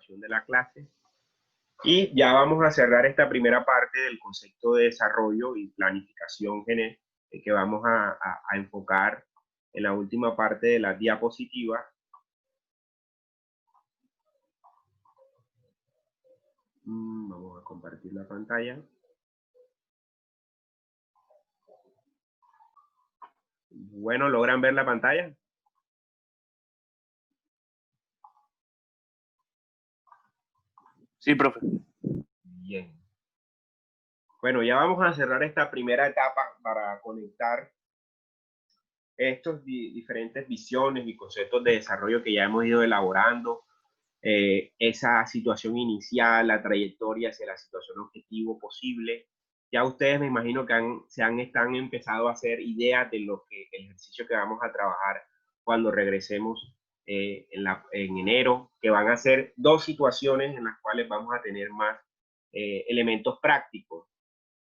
duración de la clase. Y ya vamos a cerrar esta primera parte del concepto de desarrollo y planificación que vamos a enfocar en la última parte de la diapositiva. Vamos a compartir la pantalla. Bueno, ¿logran ver la pantalla? Sí, profe. Bien. Bueno, ya vamos a cerrar esta primera etapa para conectar estos diferentes visiones y conceptos de desarrollo que ya hemos ido elaborando, esa situación inicial, la trayectoria hacia la situación objetivo posible. Ya ustedes me imagino que están empezado a hacer ideas de lo que el ejercicio que vamos a trabajar cuando regresemos en enero, que van a ser dos situaciones en las cuales vamos a tener más elementos prácticos: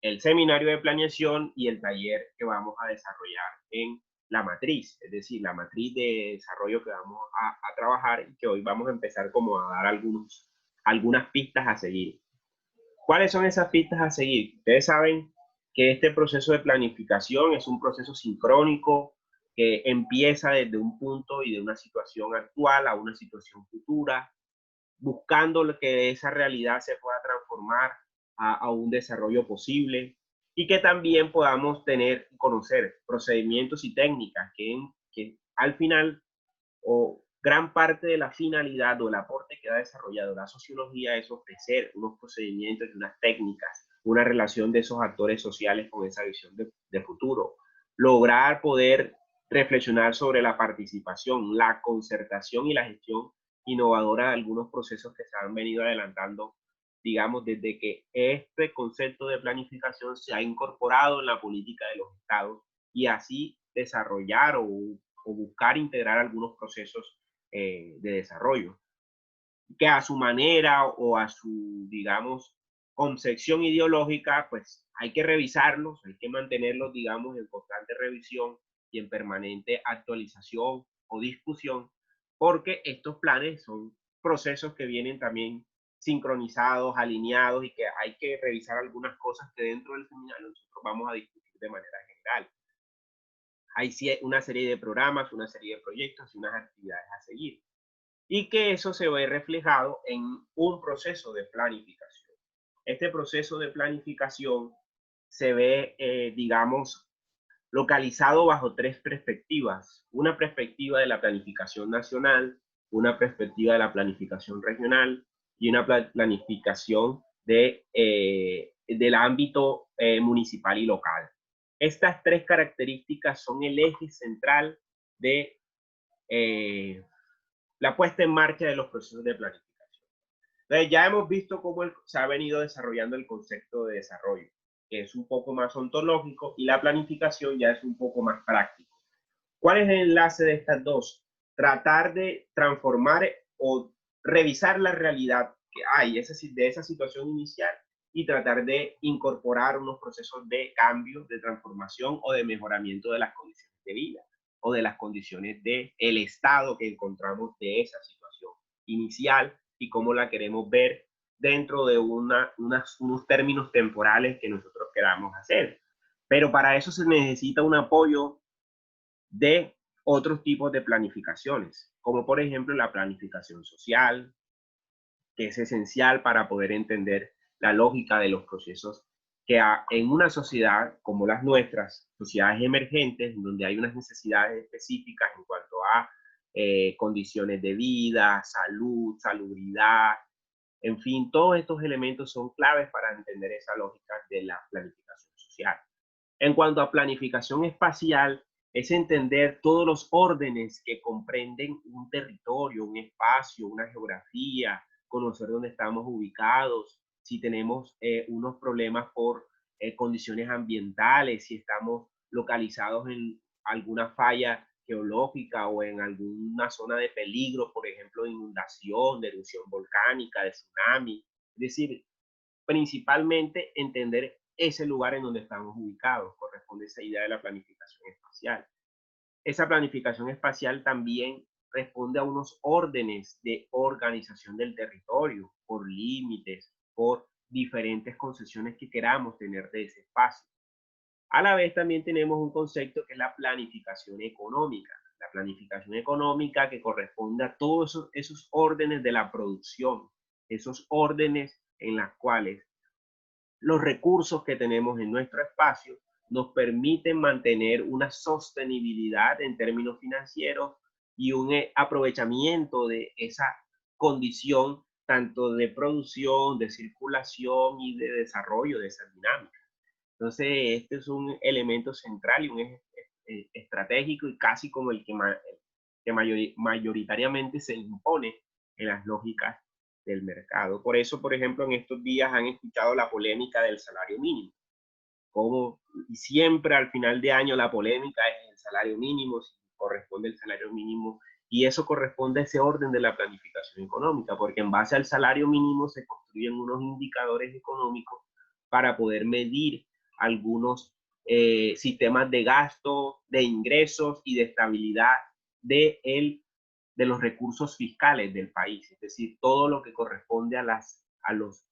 el seminario de planeación y el taller que vamos a desarrollar en la matriz, es decir, la matriz de desarrollo que vamos a trabajar, y que hoy vamos a empezar como a dar algunas pistas a seguir. ¿Cuáles son esas pistas a seguir? Ustedes saben que este proceso de planificación es un proceso sincrónico que empieza desde un punto y de una situación actual a una situación futura, buscando que esa realidad se pueda transformar a un desarrollo posible, y que también podamos conocer procedimientos y técnicas que al final, o gran parte de la finalidad o el aporte que ha desarrollado la sociología, es ofrecer unos procedimientos y unas técnicas, una relación de esos actores sociales con esa visión de futuro, lograr poder reflexionar sobre la participación, la concertación y la gestión innovadora de algunos procesos que se han venido adelantando, digamos, desde que este concepto de planificación se ha incorporado en la política de los estados, y así desarrollar o buscar integrar algunos procesos de desarrollo, que a su manera o a su, digamos, concepción ideológica, pues hay que revisarlos, hay que mantenerlos, digamos, en constante revisión y en permanente actualización o discusión, porque estos planes son procesos que vienen también sincronizados, alineados, y que hay que revisar algunas cosas que dentro del seminario nosotros vamos a discutir de manera general. Hay una serie de programas, una serie de proyectos y unas actividades a seguir, y que eso se ve reflejado en un proceso de planificación. Este proceso de planificación se ve, digamos, localizado bajo tres perspectivas: una perspectiva de la planificación nacional, una perspectiva de la planificación regional y una planificación del ámbito municipal y local. Estas tres características son el eje central de la puesta en marcha de los procesos de planificación. Entonces, ya hemos visto cómo se ha venido desarrollando el concepto de desarrollo, que es un poco más ontológico, y la planificación ya es un poco más práctico. ¿Cuál es el enlace de estas dos? Tratar de transformar o revisar la realidad que hay de esa situación inicial, y tratar de incorporar unos procesos de cambio, de transformación o de mejoramiento de las condiciones de vida o de las condiciones del estado que encontramos de esa situación inicial, y cómo la queremos ver dentro de unos términos temporales que nosotros queramos hacer. Pero para eso se necesita un apoyo de otros tipos de planificaciones, como por ejemplo la planificación social, que es esencial para poder entender la lógica de los procesos que en una sociedad como las nuestras, sociedades emergentes, donde hay unas necesidades específicas en cuanto a condiciones de vida, salud, salubridad, en fin, todos estos elementos son claves para entender esa lógica de la planificación social. En cuanto a planificación espacial, es entender todos los órdenes que comprenden un territorio, un espacio, una geografía, conocer dónde estamos ubicados, si tenemos unos problemas por condiciones ambientales, si estamos localizados en alguna falla geológica o en alguna zona de peligro, por ejemplo, de inundación, de erupción volcánica, de tsunami. Es decir, principalmente entender ese lugar en donde estamos ubicados, corresponde a esa idea de la planificación espacial. Esa planificación espacial también responde a unos órdenes de organización del territorio, por límites, por diferentes concesiones que queramos tener de ese espacio. A la vez también tenemos un concepto que es la planificación económica. La planificación económica que corresponde a todos esos órdenes de la producción, esos órdenes en las cuales los recursos que tenemos en nuestro espacio nos permiten mantener una sostenibilidad en términos financieros y un aprovechamiento de esa condición tanto de producción, de circulación y de desarrollo de esa dinámica. Entonces, este es un elemento central y un eje estratégico y casi como el que mayoritariamente se impone en las lógicas del mercado. Por eso, por ejemplo, en estos días han escuchado la polémica del salario mínimo. Como siempre al final de año la polémica es el salario mínimo, si corresponde el salario mínimo, y eso corresponde a ese orden de la planificación económica, porque en base al salario mínimo se construyen unos indicadores económicos para poder medir algunos sistemas de gasto, de ingresos y de estabilidad de los recursos fiscales del país, es decir, todo lo que corresponde a los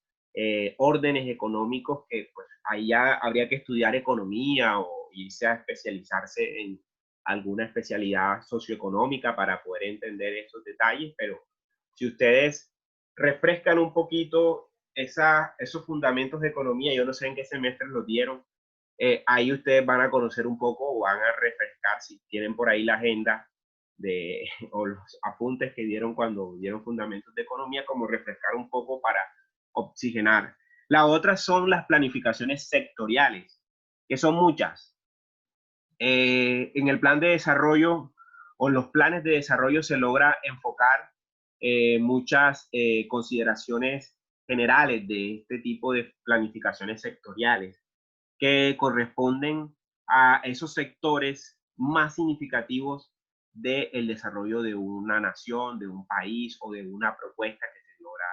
órdenes económicos que pues ahí ya habría que estudiar economía o irse a especializarse en alguna especialidad socioeconómica para poder entender esos detalles, pero si ustedes refrescan un poquito esos fundamentos de economía, yo no sé en qué semestre los dieron, ahí ustedes van a conocer un poco o van a refrescar si tienen por ahí la agenda o los apuntes que dieron cuando dieron fundamentos de economía, como refrescar un poco para oxigenar. La otra son las planificaciones sectoriales, que son muchas. En el plan de desarrollo o los planes de desarrollo se logra enfocar muchas consideraciones generales de este tipo de planificaciones sectoriales que corresponden a esos sectores más significativos del desarrollo de una nación, de un país o de una propuesta que se logra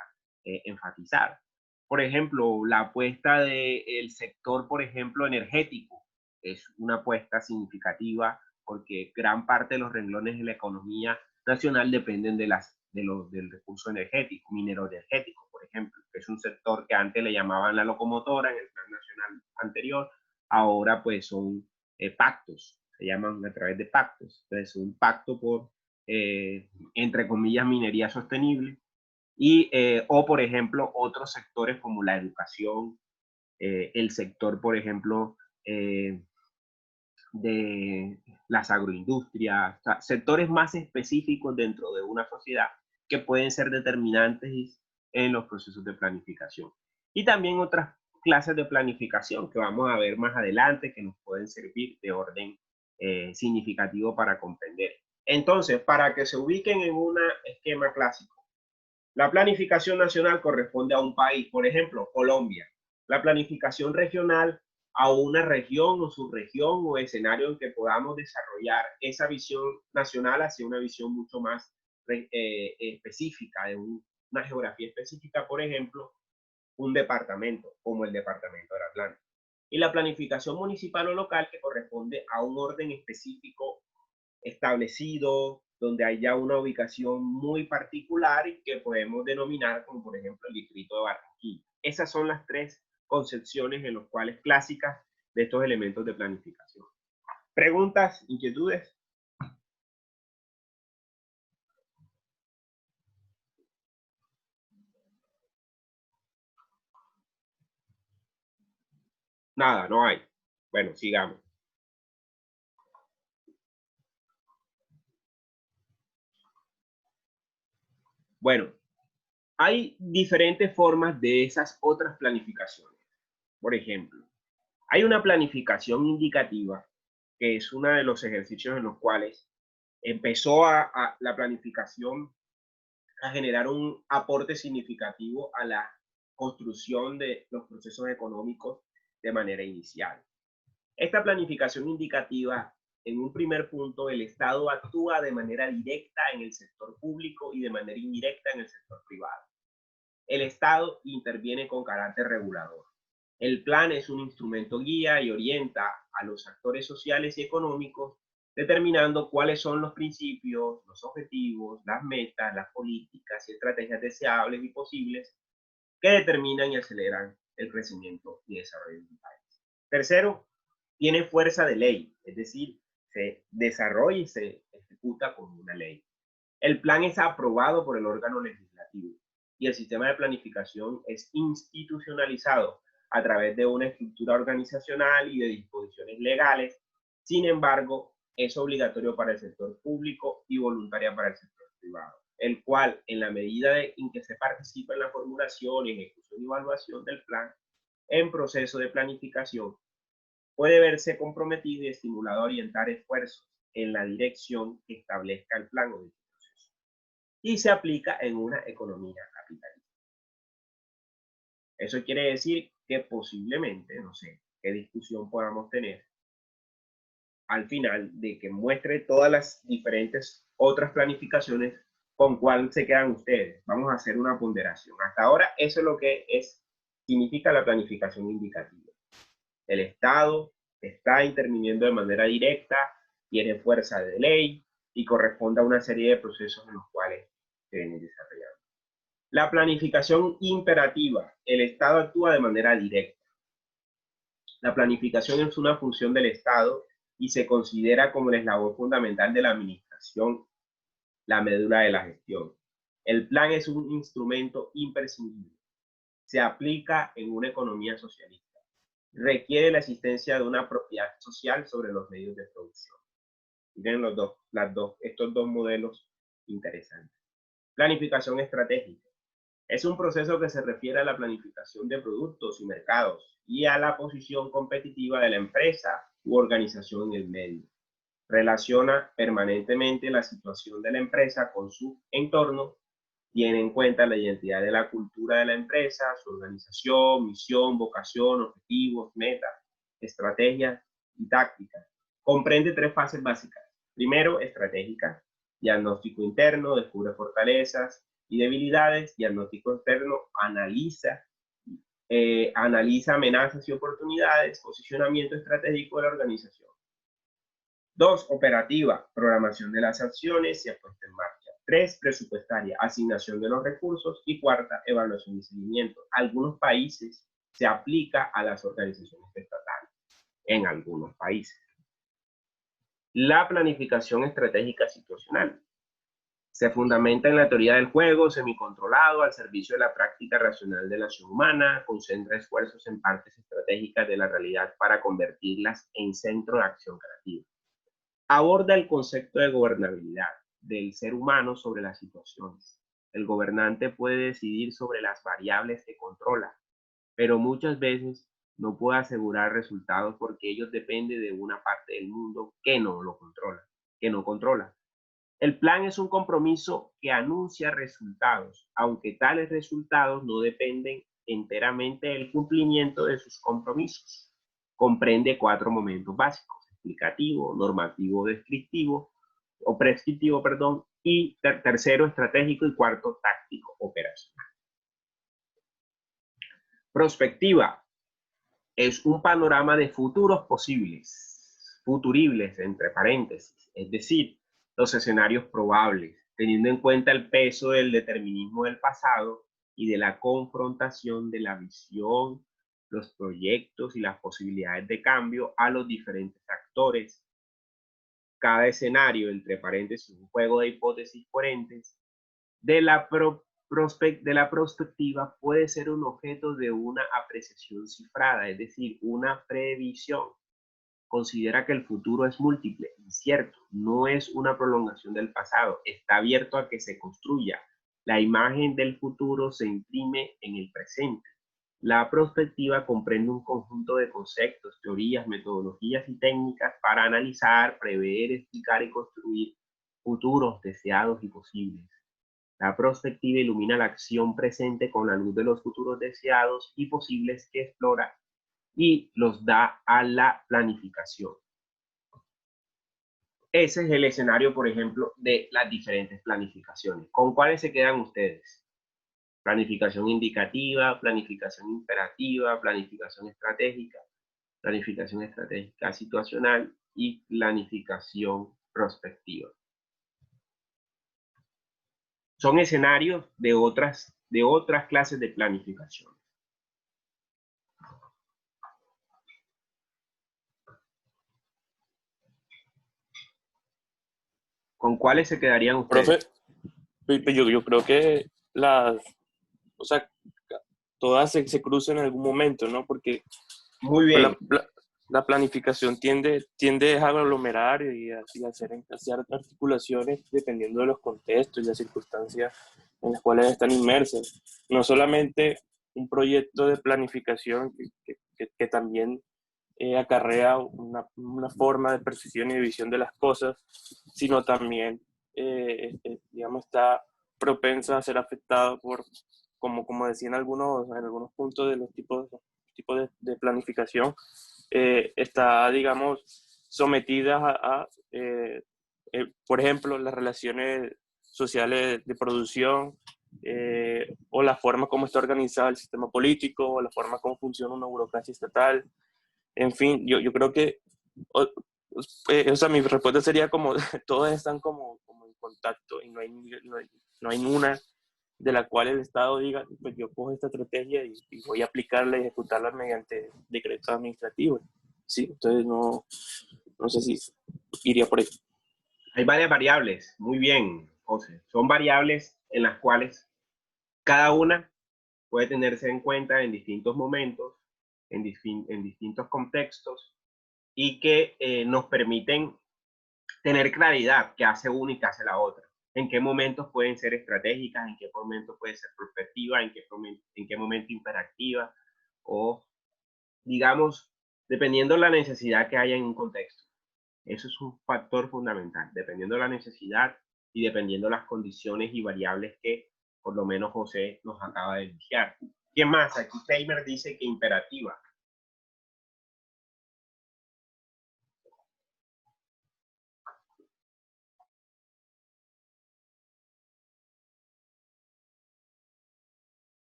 enfatizar. Por ejemplo, la apuesta del sector, por ejemplo, energético, es una apuesta significativa porque gran parte de los renglones de la economía nacional dependen del recurso energético, minero energético, por ejemplo, que es un sector que antes le llamaban la locomotora en el plan nacional anterior, ahora pues son pactos, se llaman a través de pactos. Entonces, un pacto por, entre comillas, minería sostenible o, por ejemplo, otros sectores como la educación, el sector, por ejemplo, de las agroindustrias, o sea, sectores más específicos dentro de una sociedad que pueden ser determinantes en los procesos de planificación. Y también otras clases de planificación que vamos a ver más adelante que nos pueden servir de orden significativo para comprender. Entonces, para que se ubiquen en un esquema clásico, la planificación nacional corresponde a un país, por ejemplo, Colombia. La planificación regional a una región o subregión o escenario en que podamos desarrollar esa visión nacional hacia una visión mucho más específica, de una geografía específica, por ejemplo, un departamento como el departamento del Atlántico. Y la planificación municipal o local que corresponde a un orden específico establecido, donde hay ya una ubicación muy particular y que podemos denominar como por ejemplo el distrito de Barranquilla. Esas son las tres concepciones en las cuales clásicas de estos elementos de planificación. ¿Preguntas, inquietudes? Nada, no hay. Bueno, sigamos. Bueno, hay diferentes formas de esas otras planificaciones. Por ejemplo, hay una planificación indicativa, que es uno de los ejercicios en los cuales empezó la planificación a generar un aporte significativo a la construcción de los procesos económicos de manera inicial. Esta planificación indicativa, en un primer punto, el Estado actúa de manera directa en el sector público y de manera indirecta en el sector privado. El Estado interviene con carácter regulador. El plan es un instrumento guía y orienta a los actores sociales y económicos determinando cuáles son los principios, los objetivos, las metas, las políticas y estrategias deseables y posibles que determinan y aceleran el crecimiento y desarrollo de un país. Tercero, tiene fuerza de ley, es decir, se desarrolla y se ejecuta como una ley. El plan es aprobado por el órgano legislativo y el sistema de planificación es institucionalizado a través de una estructura organizacional y de disposiciones legales. Sin embargo, es obligatorio para el sector público y voluntaria para el sector privado, el cual, en la medida en que se participa en la formulación, ejecución y evaluación del plan en proceso de planificación, puede verse comprometido y estimulado a orientar esfuerzos en la dirección que establezca el plan o el proceso. Y se aplica en una economía capitalista. Eso quiere decir que posiblemente, no sé qué discusión podamos tener al final de que muestre todas las diferentes otras planificaciones con cuál se quedan ustedes. Vamos a hacer una ponderación. Hasta ahora eso es lo que significa la planificación indicativa. El Estado está interviniendo de manera directa, tiene fuerza de ley y corresponde a una serie de procesos en los cuales se vienen desarrollando. La planificación imperativa. El Estado actúa de manera directa. La planificación es una función del Estado y se considera como el eslabón fundamental de la administración, la médula de la gestión. El plan es un instrumento imprescindible. Se aplica en una economía socialista. Requiere la existencia de una propiedad social sobre los medios de producción. Miren estos dos modelos interesantes. Planificación estratégica. Es un proceso que se refiere a la planificación de productos y mercados y a la posición competitiva de la empresa u organización en el medio. Relaciona permanentemente la situación de la empresa con su entorno, tiene en cuenta la identidad de la cultura de la empresa, su organización, misión, vocación, objetivos, metas, estrategias y tácticas. Comprende tres fases básicas. Primero, estratégica, diagnóstico interno, descubre fortalezas y debilidades, diagnóstico externo, analiza amenazas y oportunidades, posicionamiento estratégico de la organización. 2, operativa, programación de las acciones y puesta en marcha. 3, presupuestaria, asignación de los recursos. Y cuarta, evaluación y seguimiento. Algunos países se aplica a las organizaciones estatales, en algunos países. La planificación estratégica situacional. Se fundamenta en la teoría del juego semicontrolado al servicio de la práctica racional de la acción humana, concentra esfuerzos en partes estratégicas de la realidad para convertirlas en centro de acción creativa. Aborda el concepto de gobernabilidad del ser humano sobre las situaciones. El gobernante puede decidir sobre las variables que controla, pero muchas veces no puede asegurar resultados porque ellos dependen de una parte del mundo que no controla. El plan es un compromiso que anuncia resultados, aunque tales resultados no dependen enteramente del cumplimiento de sus compromisos. Comprende 4 momentos básicos: explicativo, normativo, descriptivo, o prescriptivo, perdón, y tercero, estratégico, y cuarto, táctico, operacional. Prospectiva es un panorama de futuros posibles, futuribles, entre paréntesis, es decir, los escenarios probables, teniendo en cuenta el peso del determinismo del pasado y de la confrontación de la visión, los proyectos y las posibilidades de cambio a los diferentes actores. Cada escenario, entre paréntesis, un juego de hipótesis coherentes, de la prospectiva puede ser un objeto de una apreciación cifrada, es decir, una previsión. Considera que el futuro es múltiple, incierto, no es una prolongación del pasado, está abierto a que se construya. La imagen del futuro se imprime en el presente. La prospectiva comprende un conjunto de conceptos, teorías, metodologías y técnicas para analizar, prever, explicar y construir futuros deseados y posibles. La prospectiva ilumina la acción presente con la luz de los futuros deseados y posibles que explora y los da a la planificación. Ese es el escenario, por ejemplo, de las diferentes planificaciones. ¿Con cuáles se quedan ustedes? Planificación indicativa, planificación imperativa, planificación estratégica situacional y planificación prospectiva. Son escenarios de otras clases de planificación. ¿Con cuáles se quedarían ustedes? Profe, yo creo que o sea, todas se cruzan en algún momento, ¿no? Porque Muy pues, bien. la planificación tiende a aglomerar y a hacer articulaciones dependiendo de los contextos y las circunstancias en las cuales están inmersas. No solamente un proyecto de planificación que también acarrea una forma de percepción y de visión de las cosas, sino también, digamos, está propensa a ser afectado por, como decían en algunos puntos de los tipos de planificación, está, digamos, sometida por ejemplo, las relaciones sociales de producción, o la forma como está organizado el sistema político, o la forma como funciona una burocracia estatal. En fin, yo creo que, o sea, mi respuesta sería como, todas están como en contacto y no hay una de la cual el Estado diga, pues yo cojo esta estrategia y voy a aplicarla y ejecutarla mediante decretos administrativos. Sí, entonces no sé si iría por ahí. Hay varias variables. Muy bien, José. Son variables en las cuales cada una puede tenerse en cuenta en distintos momentos, en distintos contextos, y que nos permiten tener claridad qué hace una y qué hace la otra. En qué momentos pueden ser estratégicas, en qué momentos puede ser prospectiva, en qué momento interactiva, o digamos, dependiendo de la necesidad que haya en un contexto. Eso es un factor fundamental, dependiendo de la necesidad y dependiendo de las condiciones y variables que por lo menos José nos acaba de enunciar. ¿Quién más? Aquí Kramer dice que imperativa.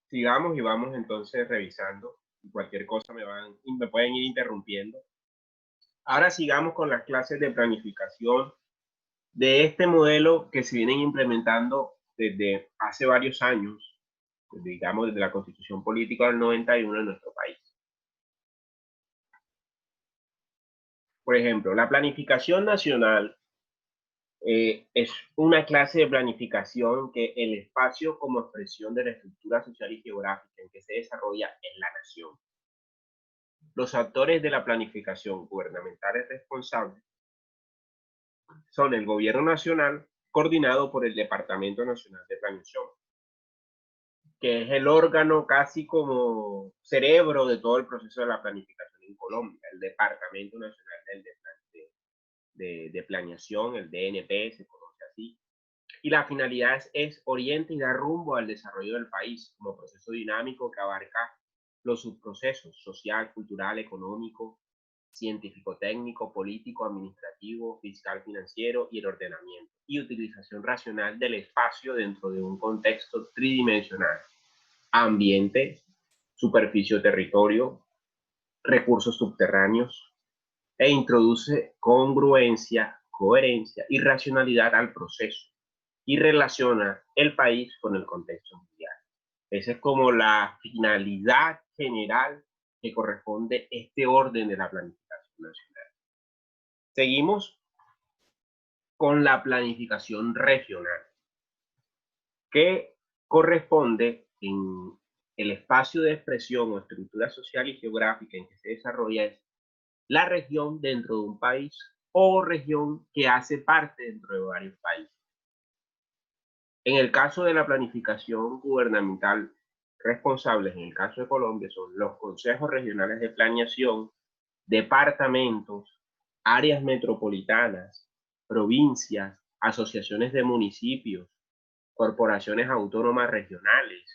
Sigamos y vamos entonces revisando. Cualquier cosa me pueden ir interrumpiendo. Ahora sigamos con las clases de planificación de este modelo que se vienen implementando desde hace varios años, digamos desde la Constitución Política del 91 en nuestro país. Por ejemplo, la planificación nacional es una clase de planificación que el espacio como expresión de la estructura social y geográfica en que se desarrolla es la nación. Los actores de la planificación gubernamentales responsables son el Gobierno Nacional, coordinado por el Departamento Nacional de Planeación, que es el órgano casi como cerebro de todo el proceso de la planificación en Colombia, el Departamento Nacional de Planeación, el DNP, se conoce así. Y la finalidad es orientar y dar rumbo al desarrollo del país como proceso dinámico que abarca los subprocesos social, cultural, económico, científico-técnico, político, administrativo, fiscal, financiero y el ordenamiento y utilización racional del espacio dentro de un contexto tridimensional: ambiente, superficie o territorio, recursos subterráneos, e introduce congruencia, coherencia y racionalidad al proceso y relaciona el país con el contexto mundial. Esa es como la finalidad general que corresponde este orden de la planificación nacional. Seguimos con la planificación regional, que corresponde en el espacio de expresión o estructura social y geográfica en que se desarrolla es la región dentro de un país o región que hace parte dentro de varios países. En el caso de la planificación gubernamental responsables en el caso de Colombia son los consejos regionales de planeación, departamentos, áreas metropolitanas, provincias, asociaciones de municipios, corporaciones autónomas regionales,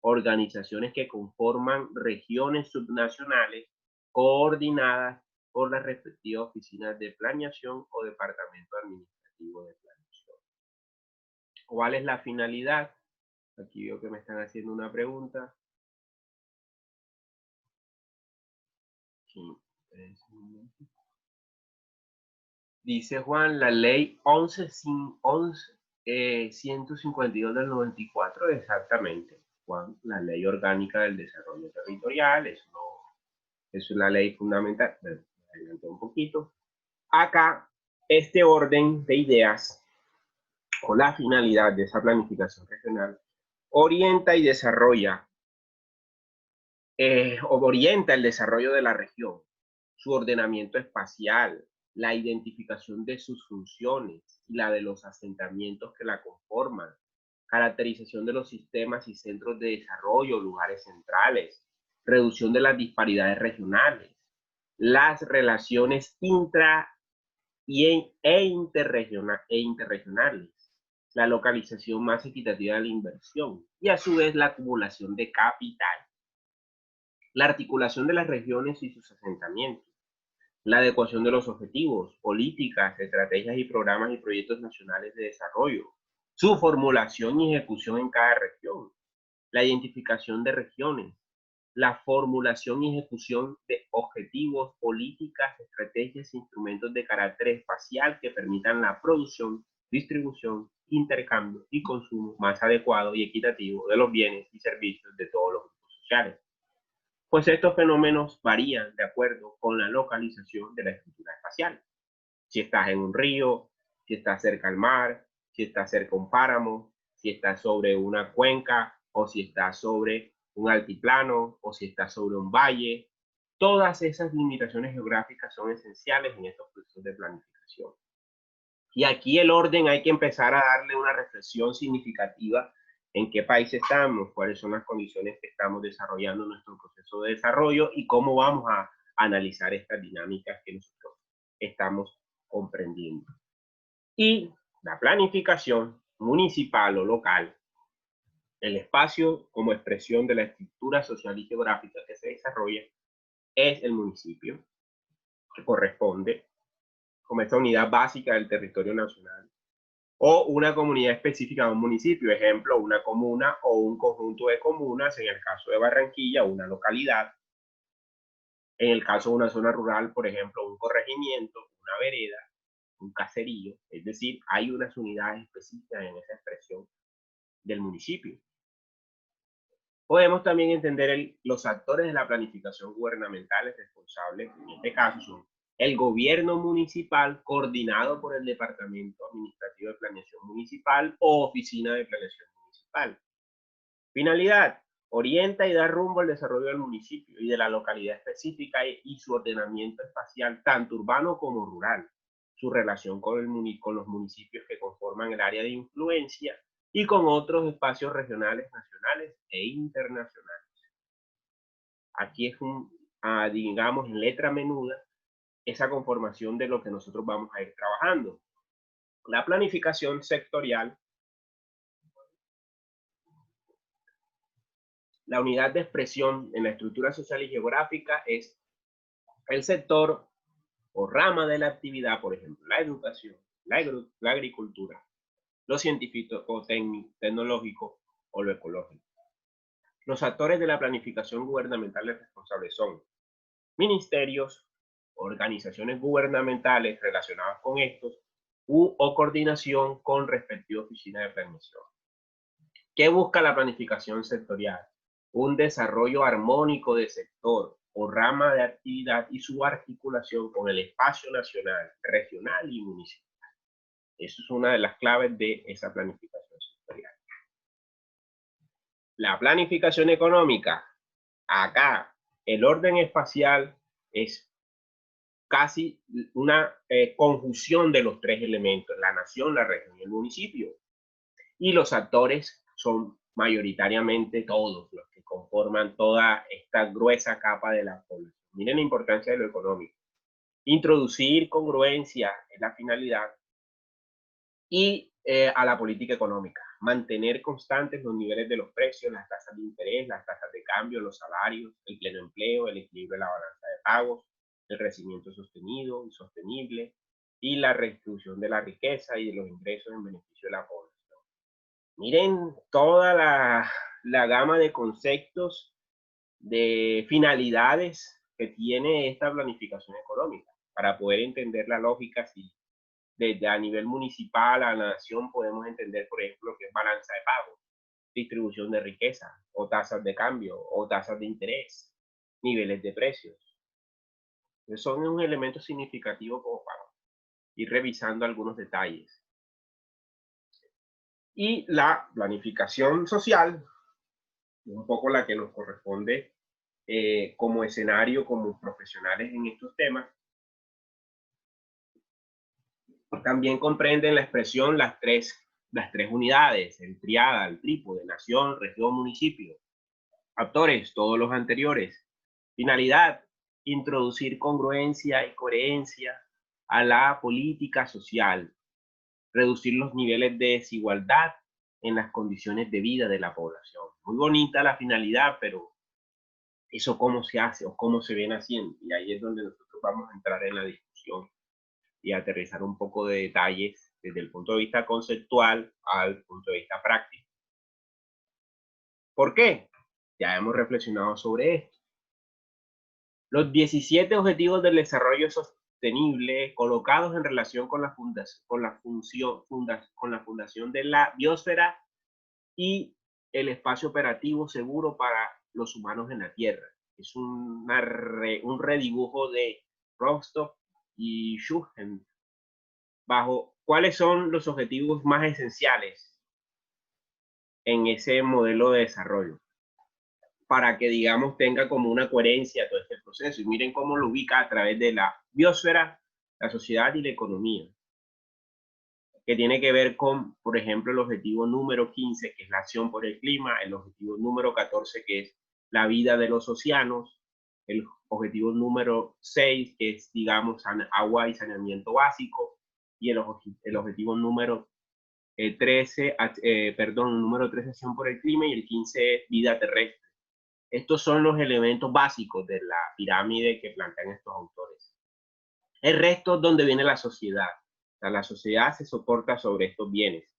organizaciones que conforman regiones subnacionales coordinadas por las respectivas oficinas de planeación o departamento administrativo de planeación. ¿Cuál es la finalidad? Aquí veo que me están haciendo una pregunta. Dice Juan, la ley 152 del 94, exactamente, Juan, la ley orgánica del desarrollo territorial, es una ley fundamental. Adelanto un poquito. Acá, este orden de ideas o la finalidad de esa planificación regional orienta y desarrolla orienta el desarrollo de la región, su ordenamiento espacial, la identificación de sus funciones y la de los asentamientos que la conforman, caracterización de los sistemas y centros de desarrollo, lugares centrales, reducción de las disparidades regionales, las relaciones interregionales, la localización más equitativa de la inversión y a su vez la acumulación de capital, la articulación de las regiones y sus asentamientos, la adecuación de los objetivos, políticas, estrategias y programas y proyectos nacionales de desarrollo, su formulación y ejecución en cada región, la identificación de regiones, la formulación y ejecución de objetivos, políticas, estrategias e instrumentos de carácter espacial que permitan la producción, distribución, intercambio y consumo más adecuado y equitativo de los bienes y servicios de todos los grupos sociales. Pues estos fenómenos varían de acuerdo con la localización de la estructura espacial. Si estás en un río, si estás cerca al mar, si estás cerca a un páramo, si estás sobre una cuenca o si estás sobre un altiplano o si estás sobre un valle. Todas esas limitaciones geográficas son esenciales en estos procesos de planificación. Y aquí el orden hay que empezar a darle una reflexión significativa en qué país estamos, cuáles son las condiciones que estamos desarrollando en nuestro proceso de desarrollo y cómo vamos a analizar estas dinámicas que nosotros estamos comprendiendo. Y la planificación municipal o local, el espacio como expresión de la estructura social y geográfica que se desarrolla, es el municipio, que corresponde como esta unidad básica del territorio nacional, o una comunidad específica de un municipio, ejemplo, una comuna o un conjunto de comunas, en el caso de Barranquilla, una localidad, en el caso de una zona rural, por ejemplo, un corregimiento, una vereda, un caserío, es decir, hay unas unidades específicas en esa expresión del municipio. Podemos también entender los actores de la planificación gubernamental responsables, en este caso son el gobierno municipal coordinado por el Departamento Administrativo de Planeación Municipal o Oficina de Planeación Municipal. Finalidad: orienta y da rumbo al desarrollo del municipio y de la localidad específica y su ordenamiento espacial, tanto urbano como rural, su relación con los municipios que conforman el área de influencia y con otros espacios regionales, nacionales e internacionales. Aquí es digamos, en letra menuda, esa conformación de lo que nosotros vamos a ir trabajando. La planificación sectorial, la unidad de expresión en la estructura social y geográfica es el sector o rama de la actividad, por ejemplo, la educación, la agricultura, lo científico, tecnológico o lo ecológico. Los actores de la planificación gubernamental responsables son ministerios, organizaciones gubernamentales relacionadas con estos, o coordinación con respectiva oficina de planeación. ¿Qué busca la planificación sectorial? Un desarrollo armónico de sector o rama de actividad y su articulación con el espacio nacional, regional y municipal. Eso es una de las claves de esa planificación sectorial. La planificación económica. Acá el orden espacial es casi una conjunción de los tres elementos: la nación, la región y el municipio. Y los actores son mayoritariamente todos los que conforman toda esta gruesa capa de la población. Miren la importancia de lo económico. Introducir congruencia es la finalidad y a la política económica. Mantener constantes los niveles de los precios, las tasas de interés, las tasas de cambio, los salarios, el pleno empleo, el equilibrio de la balanza de pagos, el crecimiento sostenido y sostenible y la redistribución de la riqueza y de los ingresos en beneficio de la población. Miren toda la gama de conceptos, de finalidades que tiene esta planificación económica para poder entender la lógica. Si desde a nivel municipal a la nación podemos entender, por ejemplo, lo que es balanza de pago, distribución de riqueza, o tasas de cambio, o tasas de interés, niveles de precios. Entonces son un elemento significativo como para ir revisando algunos detalles. Y la planificación social, un poco la que nos corresponde como escenario, como profesionales en estos temas, también comprenden la expresión las tres unidades, el triada, el trípode, nación, región, municipio. Actores, todos los anteriores. Finalidad, introducir congruencia y coherencia a la política social, reducir los niveles de desigualdad en las condiciones de vida de la población. Muy bonita la finalidad, pero eso cómo se hace o cómo se viene haciendo. Y ahí es donde nosotros vamos a entrar en la discusión y aterrizar un poco de detalles desde el punto de vista conceptual al punto de vista práctico. ¿Por qué? Ya hemos reflexionado sobre esto. Los 17 Objetivos del Desarrollo Sostenible colocados en relación con la fundación de la biosfera y el espacio operativo seguro para los humanos en la Tierra. Es un redibujo de Rostock y Schuchen bajo cuáles son los objetivos más esenciales en ese modelo de desarrollo, para que, digamos, tenga como una coherencia todo este proceso. Y miren cómo lo ubica a través de la biosfera, la sociedad y la economía, que tiene que ver con, por ejemplo, el objetivo número 15, que es la acción por el clima, el objetivo número 14, que es la vida de los océanos, el objetivo número 6, que es, digamos, agua y saneamiento básico, y el objetivo número 13, número 13, acción por el clima, y el 15 es vida terrestre. Estos son los elementos básicos de la pirámide que plantean estos autores. El resto es donde viene la sociedad. O sea, la sociedad se soporta sobre estos bienes.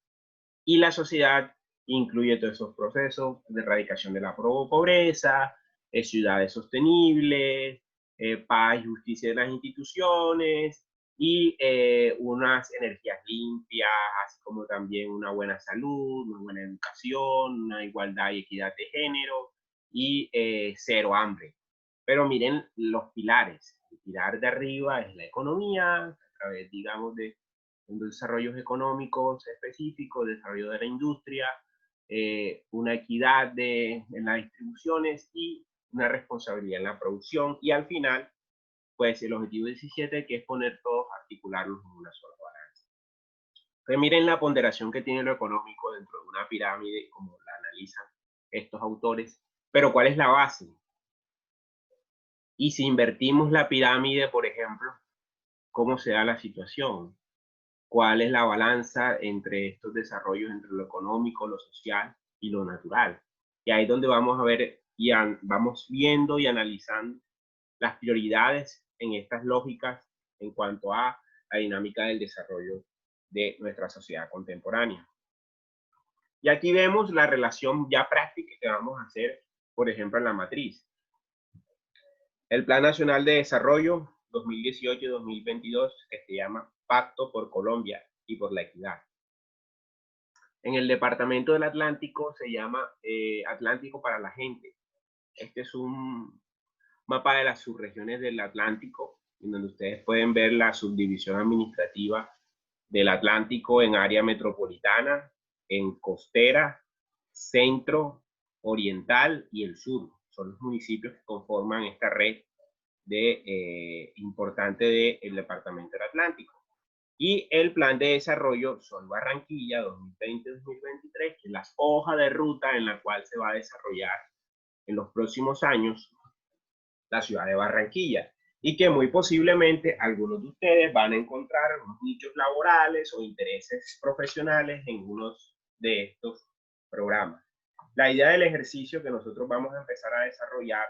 Y la sociedad incluye todos esos procesos de erradicación de la pobreza, ciudades sostenibles, paz y justicia de las instituciones, y unas energías limpias, así como también una buena salud, una buena educación, una igualdad y equidad de género, y cero hambre. Pero miren los pilares. El pilar de arriba es la economía, a través, digamos, de desarrollos económicos específicos, desarrollo de la industria, una equidad en las distribuciones y una responsabilidad en la producción. Y al final, pues el objetivo 17, que es poner todos, articularlos en una sola balanza. Entonces miren la ponderación que tiene lo económico dentro de una pirámide, como la analizan estos autores. Pero ¿cuál es la base? Y si invertimos la pirámide, por ejemplo, ¿cómo se da la situación? ¿Cuál es la balanza entre estos desarrollos, entre lo económico, lo social y lo natural? Y ahí es donde vamos a ver y vamos viendo y analizando las prioridades en estas lógicas en cuanto a la dinámica del desarrollo de nuestra sociedad contemporánea. Y aquí vemos la relación ya práctica que vamos a hacer, por ejemplo, en la matriz. El Plan Nacional de Desarrollo 2018-2022, que se llama Pacto por Colombia y por la Equidad. En el departamento del Atlántico se llama Atlántico para la Gente. Este es un mapa de las subregiones del Atlántico, en donde ustedes pueden ver la subdivisión administrativa del Atlántico en área metropolitana, en costera, centro, oriental y el sur. Son los municipios que conforman esta red importante del departamento del Atlántico. Y el plan de desarrollo Sol Barranquilla 2020-2023, que es la hoja de ruta en la cual se va a desarrollar en los próximos años la ciudad de Barranquilla. Y que muy posiblemente algunos de ustedes van a encontrar unos nichos laborales o intereses profesionales en unos de estos programas. La idea del ejercicio que nosotros vamos a empezar a desarrollar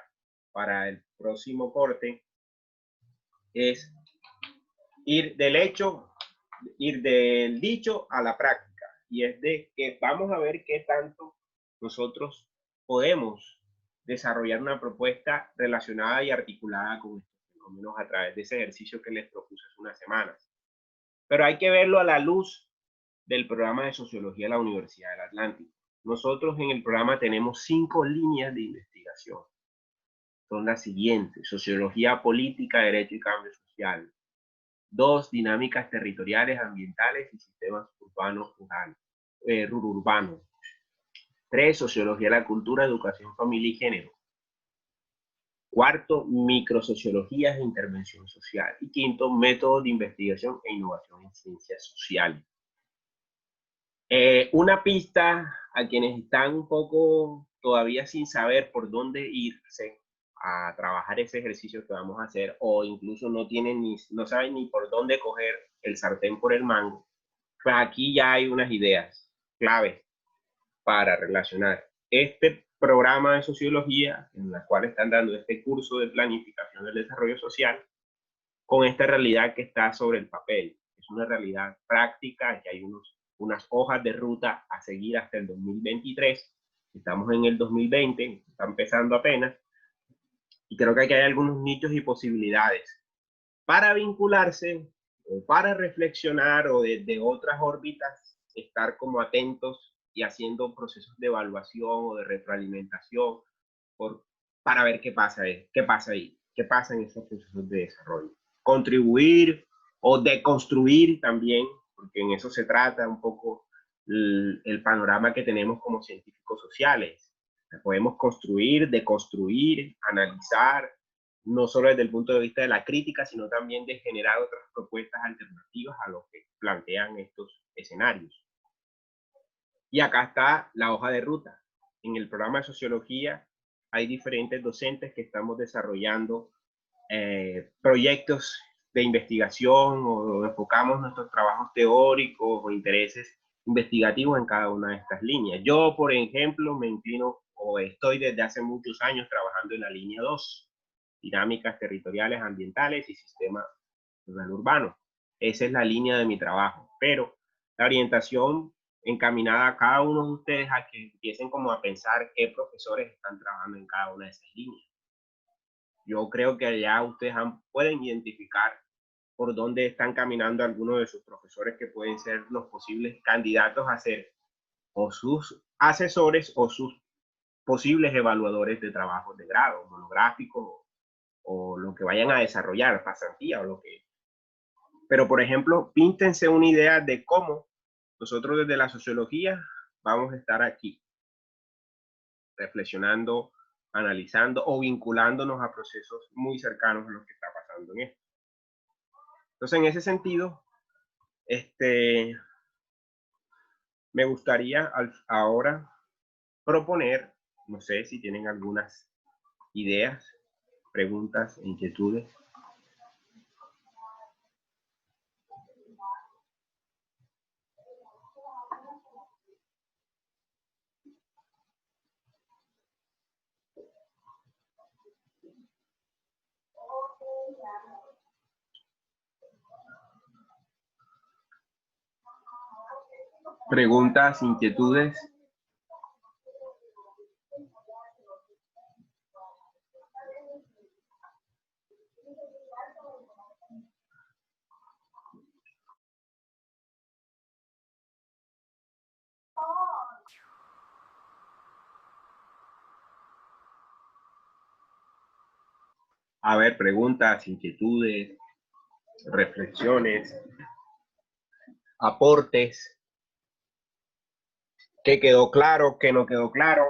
para el próximo corte es ir del dicho a la práctica. Y es de que vamos a ver qué tanto nosotros podemos desarrollar una propuesta relacionada y articulada con estos fenómenos a través de ese ejercicio que les propuse hace unas semanas. Pero hay que verlo a la luz del programa de Sociología de la Universidad del Atlántico. Nosotros en el programa tenemos 5 líneas de investigación. Son las siguientes: Sociología política, Derecho y Cambio Social. 2, Dinámicas territoriales, ambientales y sistemas urbanos rururbanos. 3, Sociología de la cultura, educación, familia y género. 4, Microsociologías e intervención social. Y 5, Métodos de investigación e innovación en ciencias sociales. Una pista a quienes están un poco todavía sin saber por dónde irse a trabajar ese ejercicio que vamos a hacer, o incluso no saben ni por dónde coger el sartén por el mango, pues aquí ya hay unas ideas claves para relacionar este programa de sociología en la cual están dando este curso de planificación del desarrollo social con esta realidad que está sobre el papel. Es una realidad práctica, que hay unas hojas de ruta a seguir hasta el 2023. Estamos en el 2020, está empezando apenas, y creo que aquí hay algunos nichos y posibilidades para vincularse o para reflexionar, o desde otras órbitas estar como atentos y haciendo procesos de evaluación o de retroalimentación para ver qué pasa ahí, qué pasa en esos procesos de desarrollo. Contribuir o deconstruir también, porque en eso se trata un poco el panorama que tenemos como científicos sociales. Podemos construir, deconstruir, analizar, no solo desde el punto de vista de la crítica, sino también de generar otras propuestas alternativas a lo que plantean estos escenarios. Y acá está la hoja de ruta. En el programa de sociología hay diferentes docentes que estamos desarrollando proyectos de investigación, o enfocamos nuestros trabajos teóricos o intereses investigativos en cada una de estas líneas. Yo, por ejemplo, me inclino o estoy desde hace muchos años trabajando en la línea 2, dinámicas territoriales, ambientales y sistema rural urbano. Esa es la línea de mi trabajo, pero la orientación encaminada a cada uno de ustedes a que empiecen como a pensar qué profesores están trabajando en cada una de esas líneas. Yo creo que ya ustedes pueden identificar por dónde están caminando algunos de sus profesores que pueden ser los posibles candidatos a ser o sus asesores o sus posibles evaluadores de trabajos de grado, monográficos o lo que vayan a desarrollar, pasantía o lo que. Pero, por ejemplo, píntense una idea de cómo nosotros desde la sociología vamos a estar aquí, reflexionando, analizando o vinculándonos a procesos muy cercanos a lo que está pasando en esto. Entonces, en ese sentido, me gustaría ahora proponer, no sé si tienen algunas ideas, preguntas, inquietudes. Preguntas, inquietudes. A ver, preguntas, inquietudes, reflexiones, aportes. ¿Qué quedó claro? ¿Qué no quedó claro?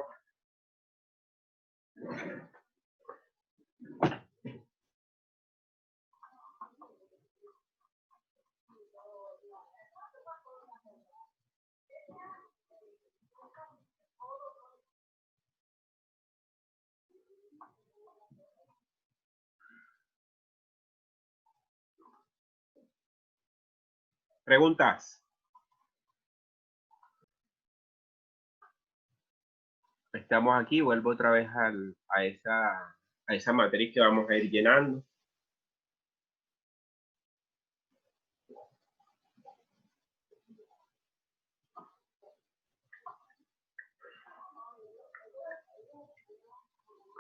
Preguntas. Estamos aquí, vuelvo otra vez a esa matriz que vamos a ir llenando.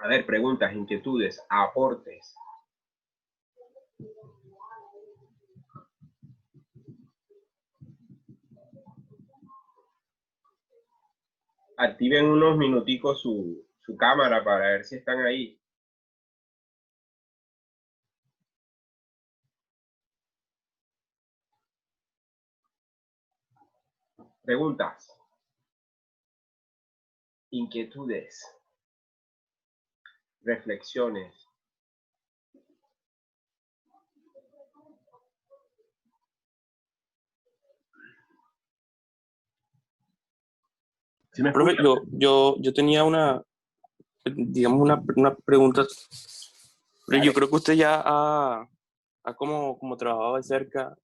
A ver, preguntas, inquietudes, aportes. Activen unos minuticos su cámara para ver si están ahí. Preguntas, inquietudes, reflexiones. ¿Sí me Profe, escuchan? yo tenía digamos, una pregunta. Pero yo Dale. creo que usted ya ha como trabajado de cerca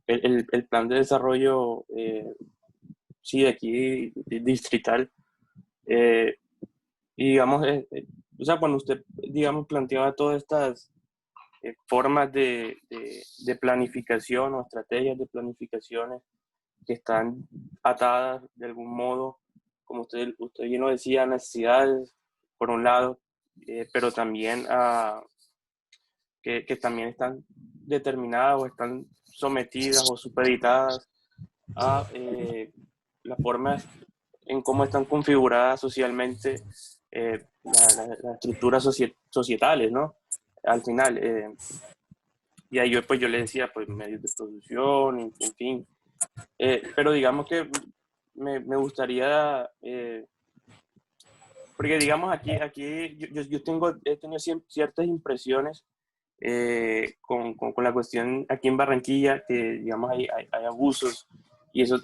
el plan de desarrollo, sí, de aquí, distrital. eh, y digamos, o sea, cuando usted, digamos, planteaba todas estas formas de planificación o estrategias de planificaciones que están atadas de algún modo, como usted bien lo decía, a necesidades, por un lado, pero también que también están determinadas o están sometidas o supeditadas a las formas en cómo están configuradas socialmente las estructuras societales, ¿no? Al final, y ahí yo le decía, pues medios de producción, en fin, pero digamos que me gustaría, porque digamos aquí he tenido ciertas impresiones con la cuestión aquí en Barranquilla, que digamos hay abusos, y eso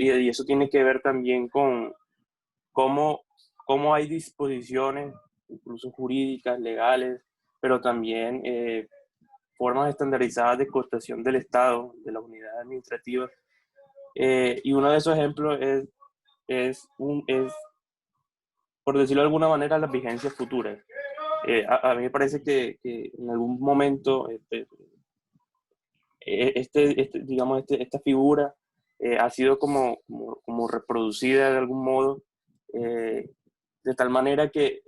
tiene que ver también con cómo, cómo hay disposiciones, incluso jurídicas, legales, pero también formas estandarizadas de cooptación del Estado, de la unidad administrativa. Y uno de esos ejemplos es, por decirlo de alguna manera, las vigencias futuras. A mí me parece que en algún momento digamos, esta figura ha sido como reproducida de algún modo, de tal manera que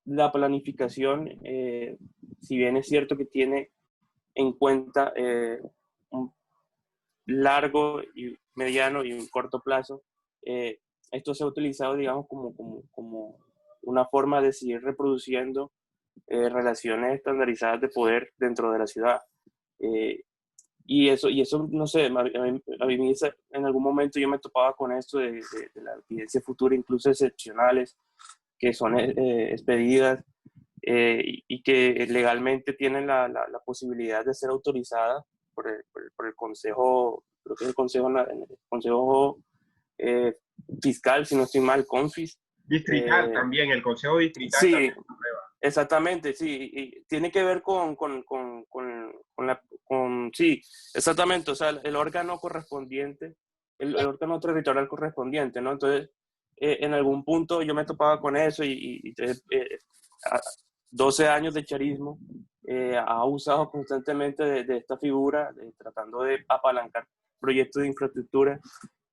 la planificación, si bien es cierto que tiene en cuenta un largo, y mediano y un corto plazo, esto se ha utilizado, digamos, como una forma de seguir reproduciendo relaciones estandarizadas de poder dentro de la ciudad. Eh, y eso, no sé, a mí en algún momento yo me topaba con esto de la evidencia futura, incluso excepcionales, que son expedidas y que legalmente tienen la posibilidad de ser autorizadas por el Consejo, creo que es el Consejo eh, Fiscal, si no estoy mal, CONFIS. Distrital Eh, también, el Consejo Distrital sí, también aprueba. exactamente, sí, y tiene que ver sí, exactamente, o sea, el órgano correspondiente, el órgano territorial correspondiente, ¿no? Entonces, en algún punto yo me topaba con eso y 12 años de charismo ha usado constantemente de esta figura, tratando de apalancar proyectos de infraestructura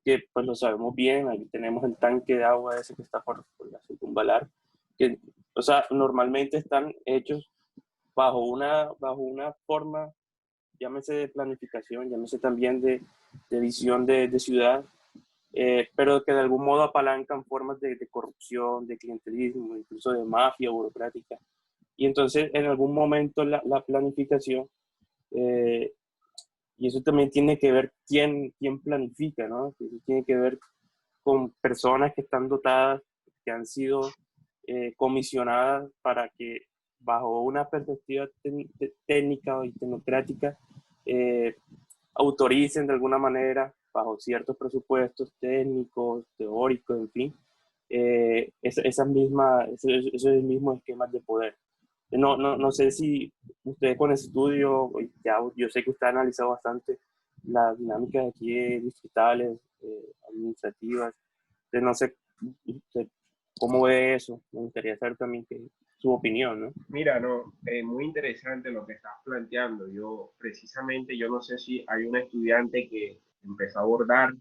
que, pues lo sabemos bien, aquí tenemos el tanque de agua ese que está por la circunvalar, que, o sea, normalmente están hechos bajo una forma, llámese de planificación, llámese también de visión de ciudad, pero que de algún modo apalancan formas de corrupción, de clientelismo, incluso de mafia burocrática. Y entonces, en algún momento, la planificación, eh, y eso también tiene que ver quién planifica, ¿no? Eso tiene que ver con personas que están dotadas, que han sido comisionadas para que bajo una perspectiva técnica y tecnocrática eh, autoricen de alguna manera, bajo ciertos presupuestos técnicos, teóricos, en fin, esos mismos esquemas de poder. No sé si usted con ese estudio, ya yo sé que usted ha analizado bastante las dinámicas aquí distritales, administrativas. Entonces, no sé usted cómo ve eso. Me gustaría saber también su opinión, ¿no? Mira, no, muy interesante lo que estás planteando. Yo no sé si hay un estudiante que empezó a abordar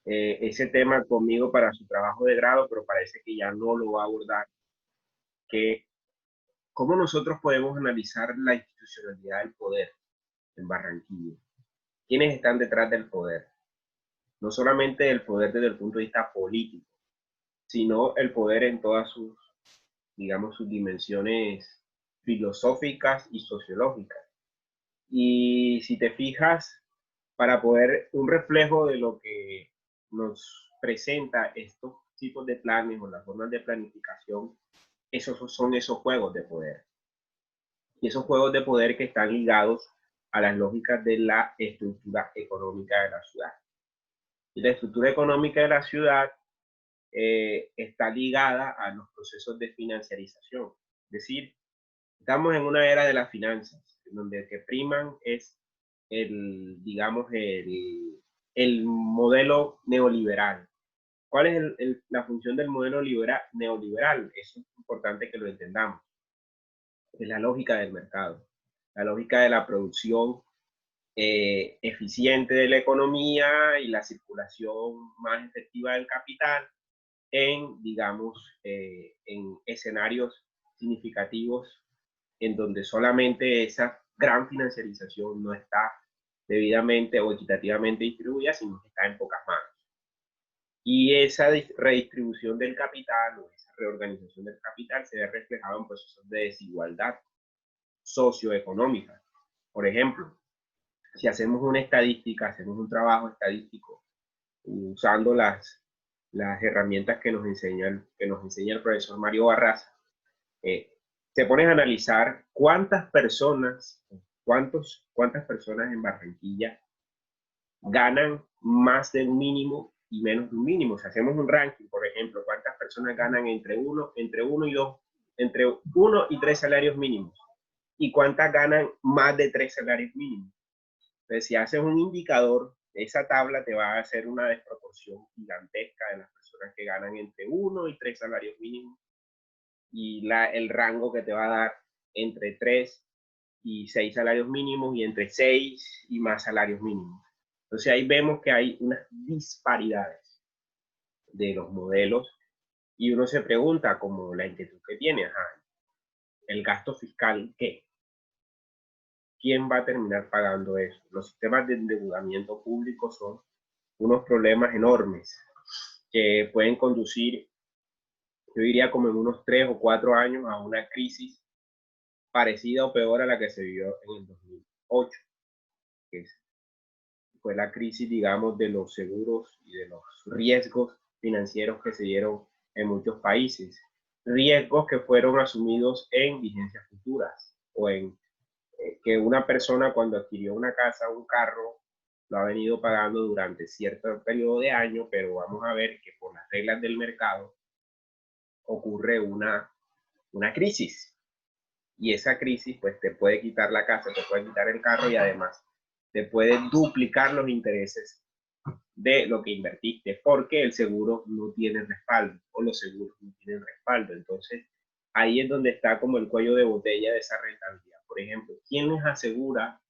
ese tema conmigo para su trabajo de grado, pero parece que ya no lo va a abordar, que cómo nosotros podemos analizar la institucionalidad del poder en Barranquilla. ¿Quiénes están detrás del poder? No solamente el poder desde el punto de vista político, sino el poder en todas sus, digamos, sus dimensiones filosóficas y sociológicas. Y si te fijas, para poder un reflejo de lo que nos presenta estos tipos de planes o las formas de planificación, esos son esos juegos de poder. Y esos juegos de poder que están ligados a las lógicas de la estructura económica de la ciudad. Y la estructura económica de la ciudad está ligada a los procesos de financiarización. Es decir, estamos en una era de las finanzas, donde el que priman es digamos, el modelo neoliberal. ¿Cuál es la función del modelo neoliberal? Eso es importante que lo entendamos. Es la lógica del mercado, la lógica de la producción eficiente de la economía y la circulación más efectiva del capital digamos, en escenarios significativos en donde solamente esa gran financiarización no está debidamente o equitativamente distribuida, sino que está en pocas manos. Y esa redistribución del capital o esa reorganización del capital se ve reflejada en procesos de desigualdad socioeconómica. Por ejemplo, si hacemos una estadística, hacemos un trabajo estadístico usando las herramientas que nos enseña el profesor Mario Barraza, te pones a analizar cuántas personas en Barranquilla ganan más de un mínimo y menos de un mínimo. Si hacemos un ranking, por ejemplo, cuántas personas ganan entre uno y tres salarios mínimos y cuántas ganan más de tres salarios mínimos. Entonces, si haces un indicador, esa tabla te va a hacer una desproporción gigantesca de las personas que ganan entre uno y tres salarios mínimos y el rango que te va a dar entre 3 y 6 salarios mínimos y entre 6 y más salarios mínimos. Entonces ahí vemos que hay unas disparidades de los modelos y uno se pregunta, como la inquietud que tiene, el gasto fiscal, ¿qué? ¿Quién va a terminar pagando eso? Los sistemas de endeudamiento público son unos problemas enormes que pueden conducir, yo diría como en unos 3 o 4 años, a una crisis parecida o peor a la que se vivió en el 2008, que fue la crisis, digamos, de los seguros y de los riesgos financieros que se dieron en muchos países. Riesgos que fueron asumidos en vigencias futuras o en que una persona cuando adquirió una casa o un carro lo ha venido pagando durante cierto periodo de años, pero vamos a ver que por las reglas del mercado ocurre una crisis. Y esa crisis pues te puede quitar la casa, te puede quitar el carro y además te puede duplicar los intereses de lo que invertiste porque el seguro no tiene respaldo o los seguros no tienen respaldo. Entonces ahí es donde está como el cuello de botella de esa rentabilidad. Por ejemplo, ¿quién les asegura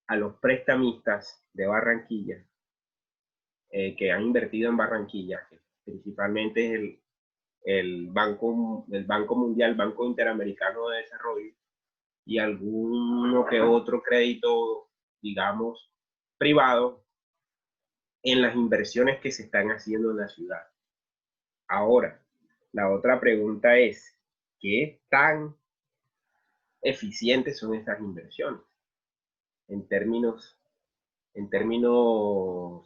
a los prestamistas de Barranquilla que han invertido en Barranquilla, que principalmente es el Banco Mundial, Banco Interamericano de Desarrollo y alguno que otro crédito, digamos, privado en las inversiones que se están haciendo en la ciudad? Ahora, la otra pregunta es, ¿qué tan eficientes son estas inversiones en términos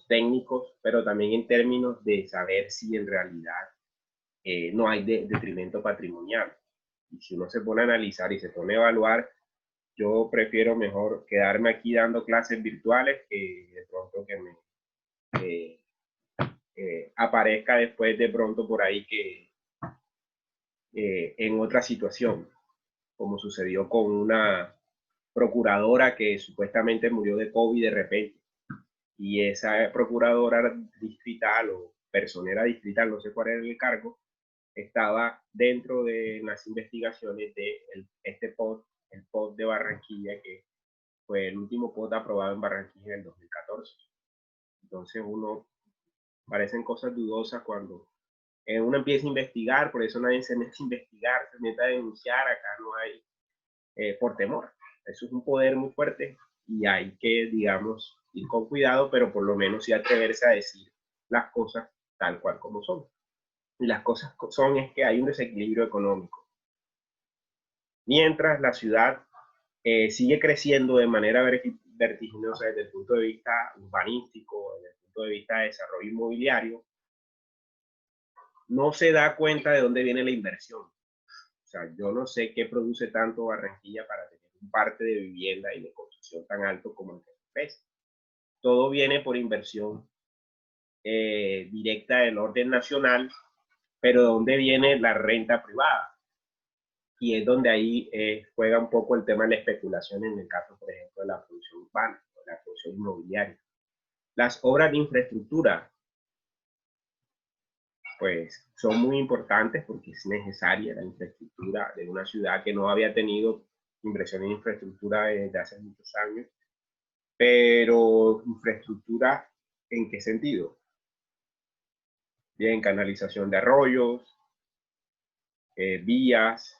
técnicos, pero también en términos de saber si en realidad no hay detrimento patrimonial? Y si uno se pone a analizar y se pone a evaluar, yo prefiero mejor quedarme aquí dando clases virtuales que de pronto que me aparezca después de pronto por ahí que en otra situación, como sucedió con una procuradora que supuestamente murió de COVID de repente. y esa procuradora distrital o personera distrital, no sé cuál era el cargo, estaba dentro de las investigaciones de este POT, el POT de Barranquilla, que fue el último POT aprobado en Barranquilla en el 2014. Entonces parecen cosas dudosas cuando uno empieza a investigar, por eso nadie se mete a investigar, se mete a denunciar, acá no hay, por temor. Eso es un poder muy fuerte y hay que, digamos, ir con cuidado, pero por lo menos sí atreverse a decir las cosas tal cual como son. Y las cosas son es que hay un desequilibrio económico. Mientras la ciudad sigue creciendo de manera vertiginosa desde el punto de vista urbanístico, desde el punto de vista de desarrollo inmobiliario, no se da cuenta de dónde viene la inversión. O sea, yo no sé qué produce tanto Barranquilla para tener un parque de vivienda y de construcción tan alto como el que se ofrece. Todo viene por inversión directa del orden nacional, pero ¿de dónde viene la renta privada? Y es donde ahí juega un poco el tema de la especulación en el caso, por ejemplo, de la producción urbana, de la producción inmobiliaria. Las obras de infraestructura, pues son muy importantes porque es necesaria la infraestructura de una ciudad que no había tenido inversión en infraestructura desde hace muchos años. Pero infraestructura, ¿en qué sentido? Bien, canalización de arroyos, vías,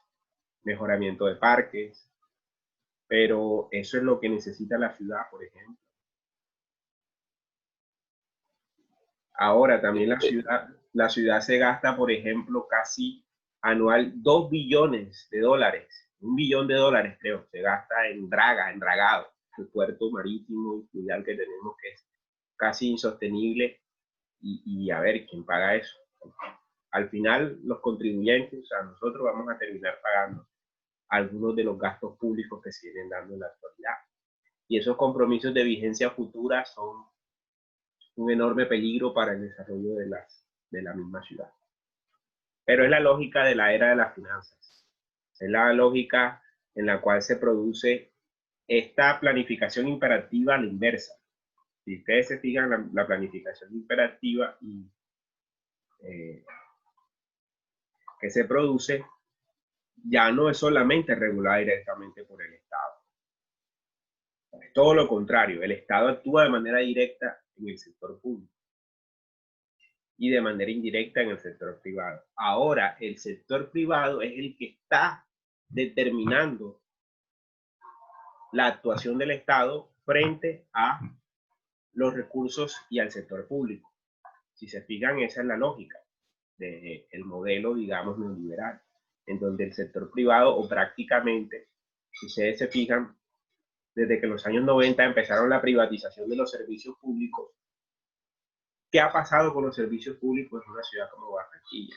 mejoramiento de parques, pero eso es lo que necesita la ciudad, por ejemplo. Ahora también la ciudad se gasta, por ejemplo, casi anual 2 billones de dólares, 1 billón de dólares creo, se gasta en dragado, el puerto marítimo y fluvial que tenemos, que es casi insostenible, y a ver, ¿quién paga eso? Al final, los contribuyentes, o sea, nosotros vamos a terminar pagando algunos de los gastos públicos que se vienen dando en la actualidad. Y esos compromisos de vigencia futura son un enorme peligro para el desarrollo de la misma ciudad. Pero es la lógica de la era de las finanzas. Es la lógica en la cual se produce esta planificación imperativa a la inversa. Si ustedes se fijan, la planificación imperativa que se produce ya no es solamente regulada directamente por el Estado. Es todo lo contrario, el Estado actúa de manera directa en el sector público y de manera indirecta en el sector privado. Ahora, el sector privado es el que está determinando la actuación del Estado frente a los recursos y al sector público. Si se fijan, esa es la lógica del modelo, digamos, neoliberal, en donde el sector privado, o prácticamente, si ustedes se fijan, desde que en los años 90 empezaron la privatización de los servicios públicos, ¿qué ha pasado con los servicios públicos en una ciudad como Barranquilla?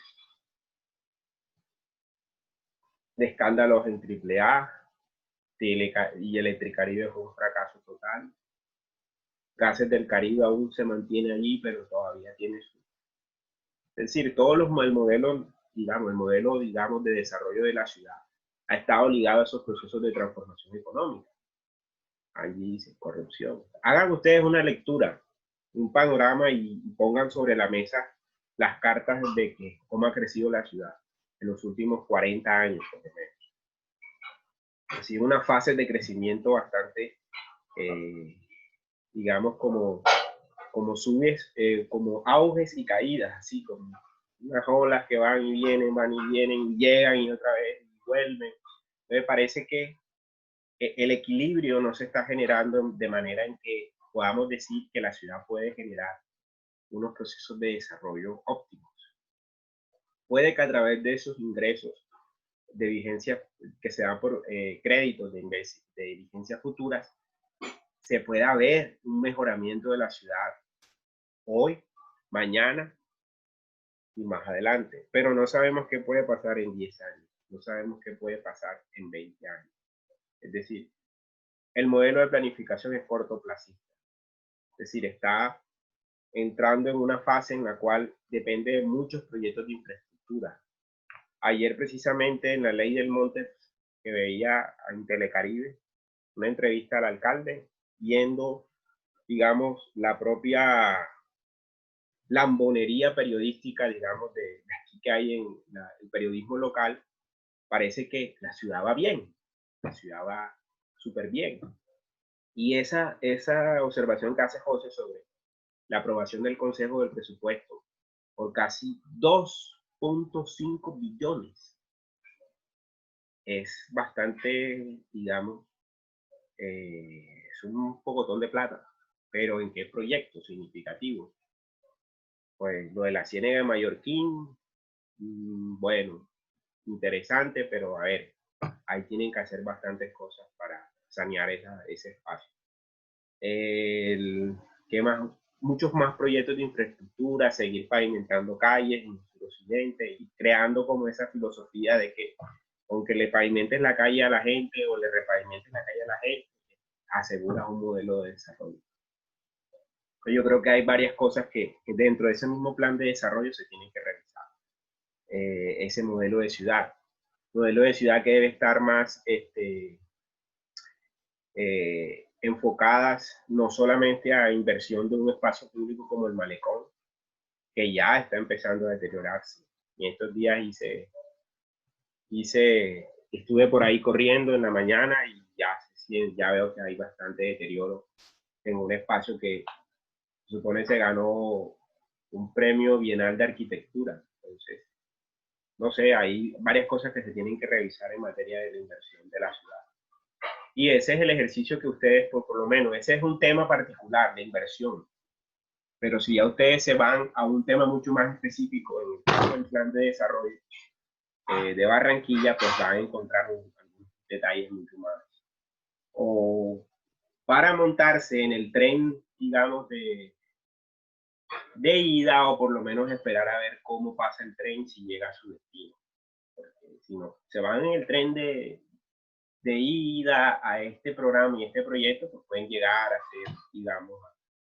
De escándalos en AAA, y Electricaribe fue un fracaso total. Gases del Caribe aún se mantiene allí, pero todavía tiene su... Es decir, el modelo, digamos, de desarrollo de la ciudad ha estado ligado a esos procesos de transformación económica. Allí dice corrupción. Hagan ustedes una lectura, un panorama y pongan sobre la mesa las cartas de cómo ha crecido la ciudad en los últimos 40 años, por lo menos. Ha sido una fase de crecimiento bastante, digamos, como subes, como auges y caídas, así como unas olas que van y vienen, y llegan y otra vez y vuelven. Entonces parece que el equilibrio no se está generando de manera en que podamos decir que la ciudad puede generar unos procesos de desarrollo óptimos. Puede que a través de esos ingresos de vigencia que se dan por créditos de vigencias futuras, se pueda ver un mejoramiento de la ciudad hoy, mañana y más adelante. Pero no sabemos qué puede pasar en 10 años, no sabemos qué puede pasar en 20 años. Es decir, el modelo de planificación es cortoplacista. Es decir, está entrando en una fase en la cual depende de muchos proyectos de infraestructura. Ayer precisamente en la Ley del Monte que veía en Telecaribe una entrevista al alcalde digamos, la propia lambonería periodística, digamos, de aquí que hay en el periodismo local, parece que la ciudad va bien, la ciudad va súper bien. Y esa observación que hace José sobre la aprobación del Consejo del Presupuesto por casi 2.5 billones es bastante, digamos, es un pocotón de plata, pero ¿en qué proyecto significativo? Pues lo de la Ciénaga de Mallorquín, bueno, interesante, pero a ver, ahí tienen que hacer bastantes cosas para sanear ese espacio. ¿Qué más? Muchos más proyectos de infraestructura, seguir pavimentando calles en el occidente y creando como esa filosofía de que aunque le pavimentes la calle a la gente o le repavimentes la calle a la gente, aseguras un modelo de desarrollo. Yo creo que hay varias cosas que dentro de ese mismo plan de desarrollo se tienen que revisar. Ese modelo de ciudad que debe estar más enfocadas no solamente a inversión de un espacio público como el malecón, que ya está empezando a deteriorarse. Y estos días estuve por ahí corriendo en la mañana y ya veo que hay bastante deterioro en un espacio que se supone se ganó un premio bienal de arquitectura. Entonces, no sé, hay varias cosas que se tienen que revisar en materia de la inversión de la ciudad. Y ese es el ejercicio que ustedes, por lo menos, ese es un tema particular de inversión. Pero si ya ustedes se van a un tema mucho más específico en el caso del plan de desarrollo de Barranquilla, pues van a encontrar algunos detalles mucho más. O para montarse en el tren, digamos, de ida, o por lo menos esperar a ver cómo pasa el tren si llega a su destino. Porque si no, se van en el tren de ida a este programa y este proyecto, pues pueden llegar a ser, digamos,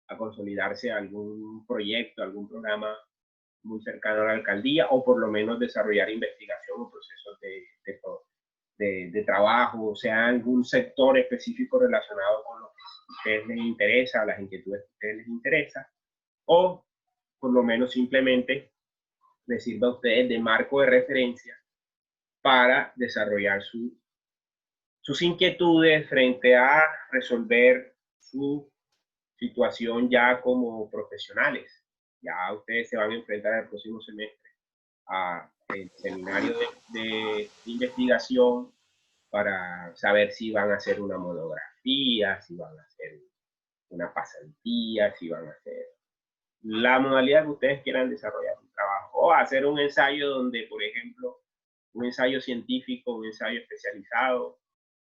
a consolidarse algún proyecto, algún programa muy cercano a la alcaldía, o por lo menos desarrollar investigación o procesos de trabajo, o sea, algún sector específico relacionado con lo que a ustedes les interesa, a las inquietudes que a ustedes les interesa, o por lo menos simplemente les sirva a ustedes de marco de referencia para desarrollar sus inquietudes frente a resolver su situación ya como profesionales. Ya ustedes se van a enfrentar el próximo semestre a el seminario de investigación para saber si van a hacer una monografía, si van a hacer una pasantía, si van a hacer la modalidad que ustedes quieran desarrollar un trabajo, o hacer un ensayo donde, por ejemplo, un ensayo científico, un ensayo especializado,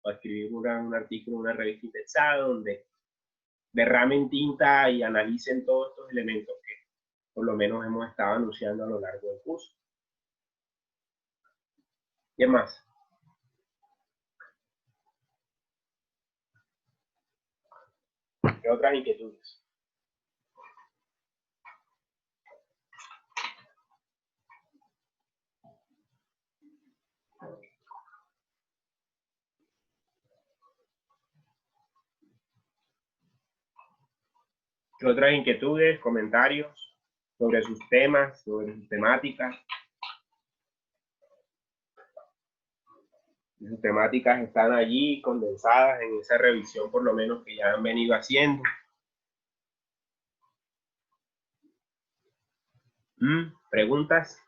o escribir un artículo en una revista indexada donde derramen tinta y analicen todos estos elementos que por lo menos hemos estado anunciando a lo largo del curso. ¿Qué más? ¿Qué otras inquietudes? ¿Qué otras inquietudes, comentarios sobre sus temas, sobre sus temáticas? Sus temáticas están allí condensadas en esa revisión, por lo menos que ya han venido haciendo. ¿Preguntas?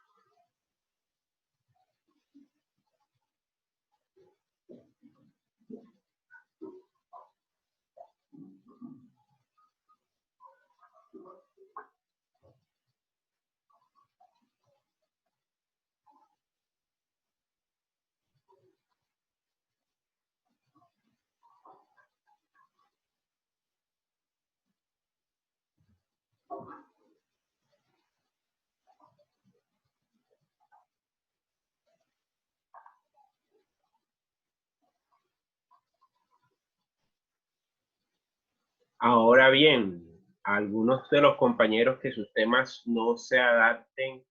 Ahora bien, algunos de los compañeros que sus temas no se adapten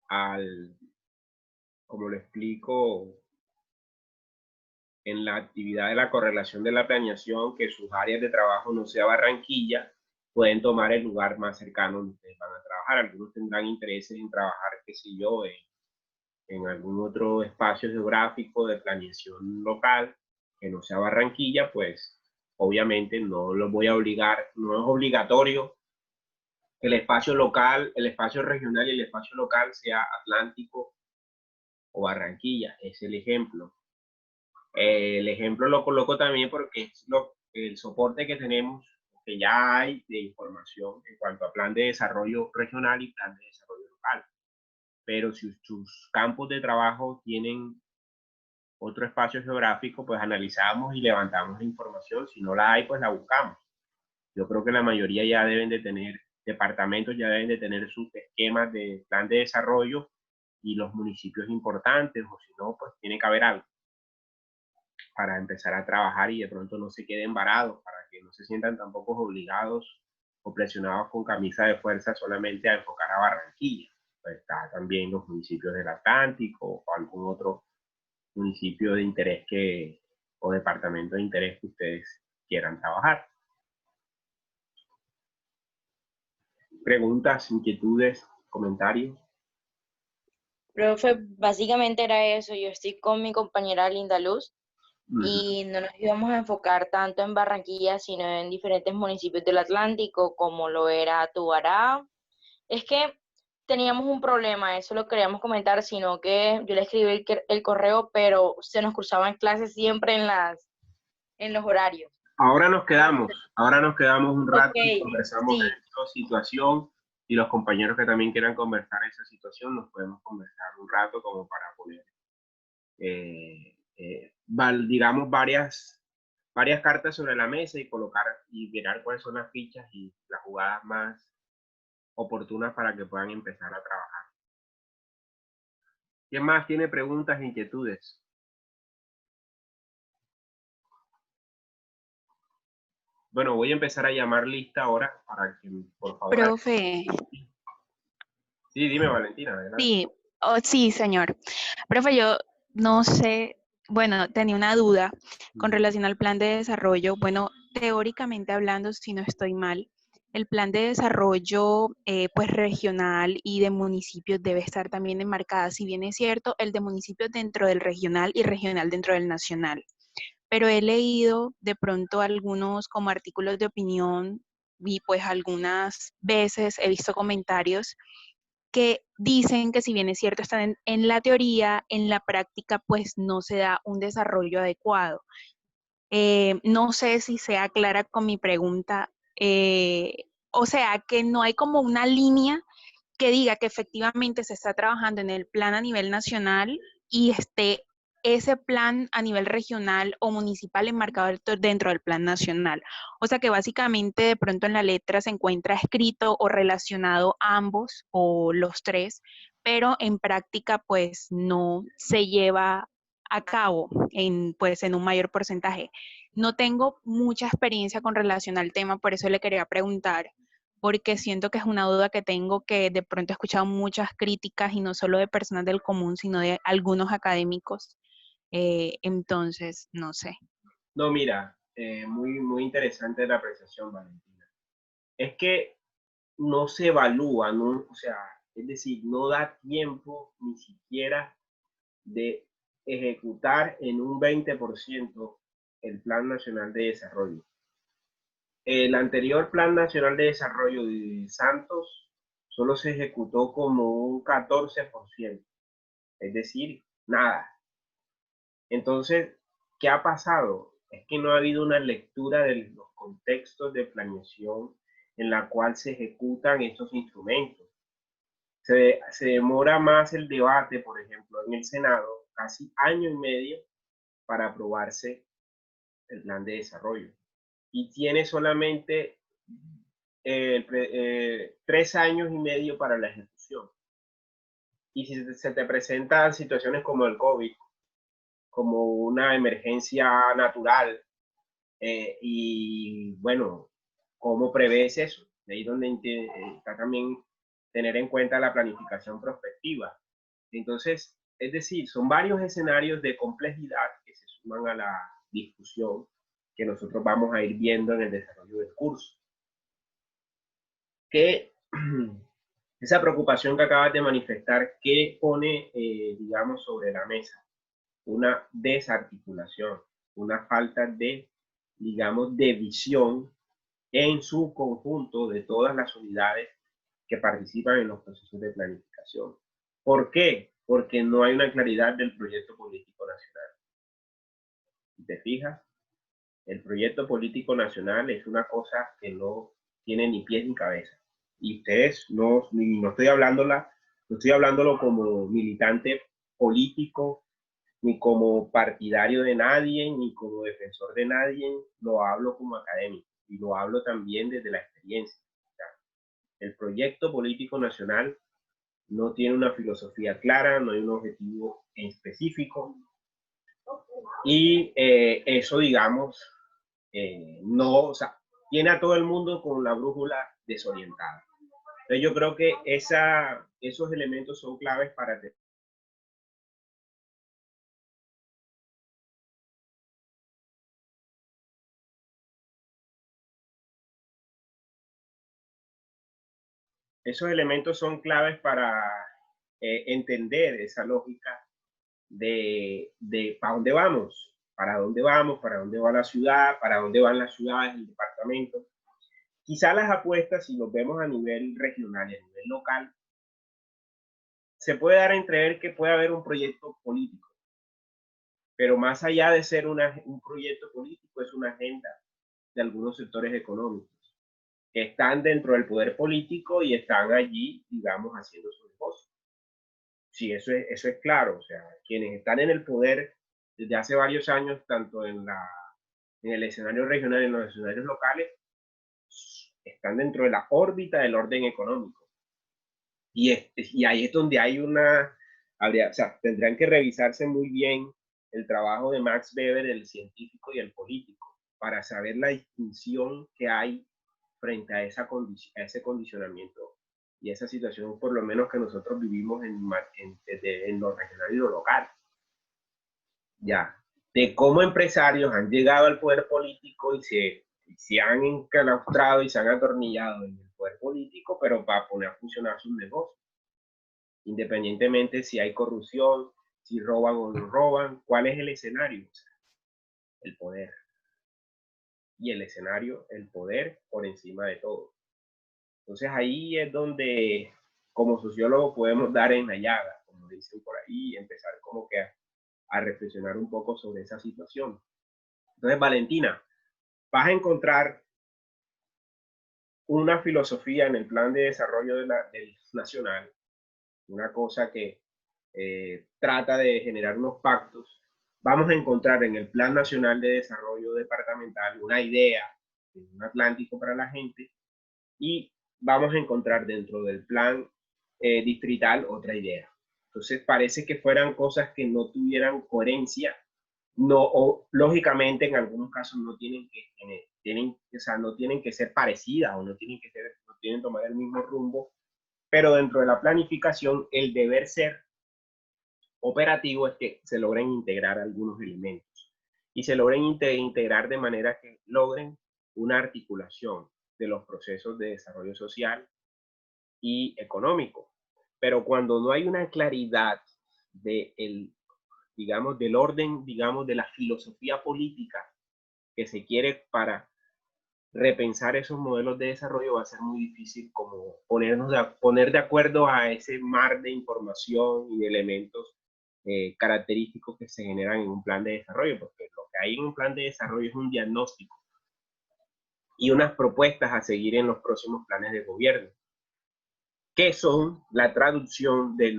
al, como lo explico, en la actividad de la correlación de la planeación, que sus áreas de trabajo no sea Barranquilla, pueden tomar el lugar más cercano donde ustedes van a trabajar. Algunos tendrán intereses en trabajar, qué sé yo, en algún otro espacio geográfico de planeación local que no sea Barranquilla, pues obviamente no los voy a obligar, no es obligatorio que el espacio local, el espacio regional y el espacio local sea Atlántico o Barranquilla, es el ejemplo. El ejemplo lo coloco también porque es el soporte que tenemos, que ya hay de información en cuanto a plan de desarrollo regional y plan de desarrollo local. Pero si sus campos de trabajo tienen otro espacio geográfico, pues analizamos y levantamos la información. Si no la hay, pues la buscamos. Yo creo que la mayoría ya deben de tener, departamentos ya deben de tener sus esquemas de plan de desarrollo y los municipios importantes, o si no, pues tiene que haber algo para empezar a trabajar y de pronto no se queden varados, para que no se sientan tampoco obligados o presionados con camisa de fuerza solamente a enfocar a Barranquilla. Pues está también los municipios del Atlántico o algún otro municipio de interés o departamento de interés que ustedes quieran trabajar. Preguntas, inquietudes, comentarios. Profe, básicamente era eso. Yo estoy con mi compañera Linda Luz y no nos íbamos a enfocar tanto en Barranquilla, sino en diferentes municipios del Atlántico, como lo era Tubará. Es que teníamos un problema, eso lo queríamos comentar, sino que yo le escribí el correo, pero se nos cruzaban clases siempre en los horarios. Ahora nos quedamos un rato y Ok, conversamos de sí, esta situación, y los compañeros que también quieran conversar esa situación, nos podemos conversar un rato como para poner, digamos, varias cartas sobre la mesa y colocar y mirar cuáles son las fichas y las jugadas más oportunas para que puedan empezar a trabajar. ¿Quién más tiene preguntas e inquietudes? Bueno, voy a empezar a llamar lista ahora para que, por favor. Profe, Sí, dime, Valentina, adelante. sí, sí, señor. Profe, yo no sé, bueno, tenía una duda con relación al plan de desarrollo. Bueno, teóricamente hablando, si no estoy mal, el plan de desarrollo pues regional y de municipios debe estar también enmarcada, si bien es cierto, el de municipios dentro del regional y regional dentro del nacional. Pero he leído de pronto algunos como artículos de opinión y pues algunas veces he visto comentarios que dicen que si bien es cierto están en la teoría, en la práctica pues no se da un desarrollo adecuado. No sé si sea clara con mi pregunta, o sea, que no hay como una línea que diga que efectivamente se está trabajando en el plan a nivel nacional y esté ese plan a nivel regional o municipal enmarcado dentro del plan nacional. O sea que básicamente de pronto en la letra se encuentra escrito o relacionado ambos o los tres, pero en práctica pues no se lleva a cabo pues en un mayor porcentaje. No tengo mucha experiencia con relación al tema, por eso le quería preguntar porque siento que es una duda que tengo, que de pronto he escuchado muchas críticas y no solo de personas del común, sino de algunos académicos. Entonces, no sé. No, mira, muy interesante la apreciación, Valentina. Es que no se evalúa, ¿no? O sea, es decir, no da tiempo ni siquiera de ejecutar en un 20% el Plan Nacional de Desarrollo. El anterior Plan Nacional de Desarrollo de Santos solo se ejecutó como un 14%, es decir, nada. Entonces, ¿qué ha pasado? Es que no ha habido una lectura de los contextos de planeación en la cual se ejecutan estos instrumentos. Se demora más el debate, por ejemplo, en el Senado, casi año y medio para aprobarse el plan de desarrollo. Y tiene solamente 3 años y medio para la ejecución. Y si se te presentan situaciones como el COVID, como una emergencia natural, y bueno, ¿cómo prevés eso? De ahí donde está también tener en cuenta la planificación prospectiva. Entonces, es decir, son varios escenarios de complejidad que se suman a la discusión que nosotros vamos a ir viendo en el desarrollo del curso. Que esa preocupación que acabas de manifestar, ¿qué pone, digamos, sobre la mesa? Una desarticulación, una falta de, digamos, de visión en su conjunto de todas las unidades que participan en los procesos de planificación. ¿Por qué? Porque no hay una claridad del proyecto político nacional. Si te fijas, el proyecto político nacional es una cosa que no tiene ni pies ni cabeza. Y ustedes, no estoy hablándolo como militante político, ni como partidario de nadie, ni como defensor de nadie, lo hablo como académico y lo hablo también desde la experiencia. O sea, el proyecto político nacional no tiene una filosofía clara, no hay un objetivo específico y eso, digamos, no, o sea, tiene a todo el mundo con la brújula desorientada. Entonces yo creo que esos elementos son claves para que entender esa lógica de para dónde va la ciudad, para dónde van las ciudades, el departamento. Quizá las apuestas, si nos vemos a nivel regional y a nivel local, se puede dar a entrever que puede haber un proyecto político, pero más allá de ser un proyecto político, es una agenda de algunos sectores económicos que están dentro del poder político y están allí, digamos, haciendo su negocio. Sí, eso es claro. O sea, quienes están en el poder desde hace varios años, tanto en el escenario regional y en los escenarios locales, están dentro de la órbita del orden económico. Y ahí es donde hay o sea, tendrán que revisarse muy bien el trabajo de Max Weber, el científico y el político, para saber la distinción que hay frente a ese condicionamiento y esa situación, por lo menos que nosotros vivimos en lo regional y lo local. Ya, de cómo empresarios han llegado al poder político y se han enclaustrado y se han atornillado en el poder político, pero para poner a funcionar sus negocios. Independientemente si hay corrupción, si roban o no roban, ¿cuál es el escenario? O sea, el poder. Y el escenario, el poder por encima de todo. Entonces ahí es donde, como sociólogo, podemos dar en la llaga, como dicen por ahí, y empezar como que a reflexionar un poco sobre esa situación. Entonces, Valentina, vas a encontrar una filosofía en el plan de desarrollo del nacional, una cosa que trata de generar unos pactos. Vamos a encontrar en el Plan Nacional de Desarrollo Departamental una idea de un Atlántico para la gente y vamos a encontrar dentro del plan distrital otra idea. Entonces parece que fueran cosas que no tuvieran coherencia, o lógicamente en algunos casos no tienen que ser parecidas o no tienen que tomar el mismo rumbo, pero dentro de la planificación el deber ser operativo es que se logren integrar algunos elementos y se logren integrar de manera que logren una articulación de los procesos de desarrollo social y económico. Pero cuando no hay una claridad digamos, del orden, digamos, de la filosofía política que se quiere para repensar esos modelos de desarrollo, va a ser muy difícil como poner de acuerdo a ese mar de información y de elementos característicos que se generan en un plan de desarrollo, porque lo que hay en un plan de desarrollo es un diagnóstico y unas propuestas a seguir en los próximos planes de gobierno, que son la traducción de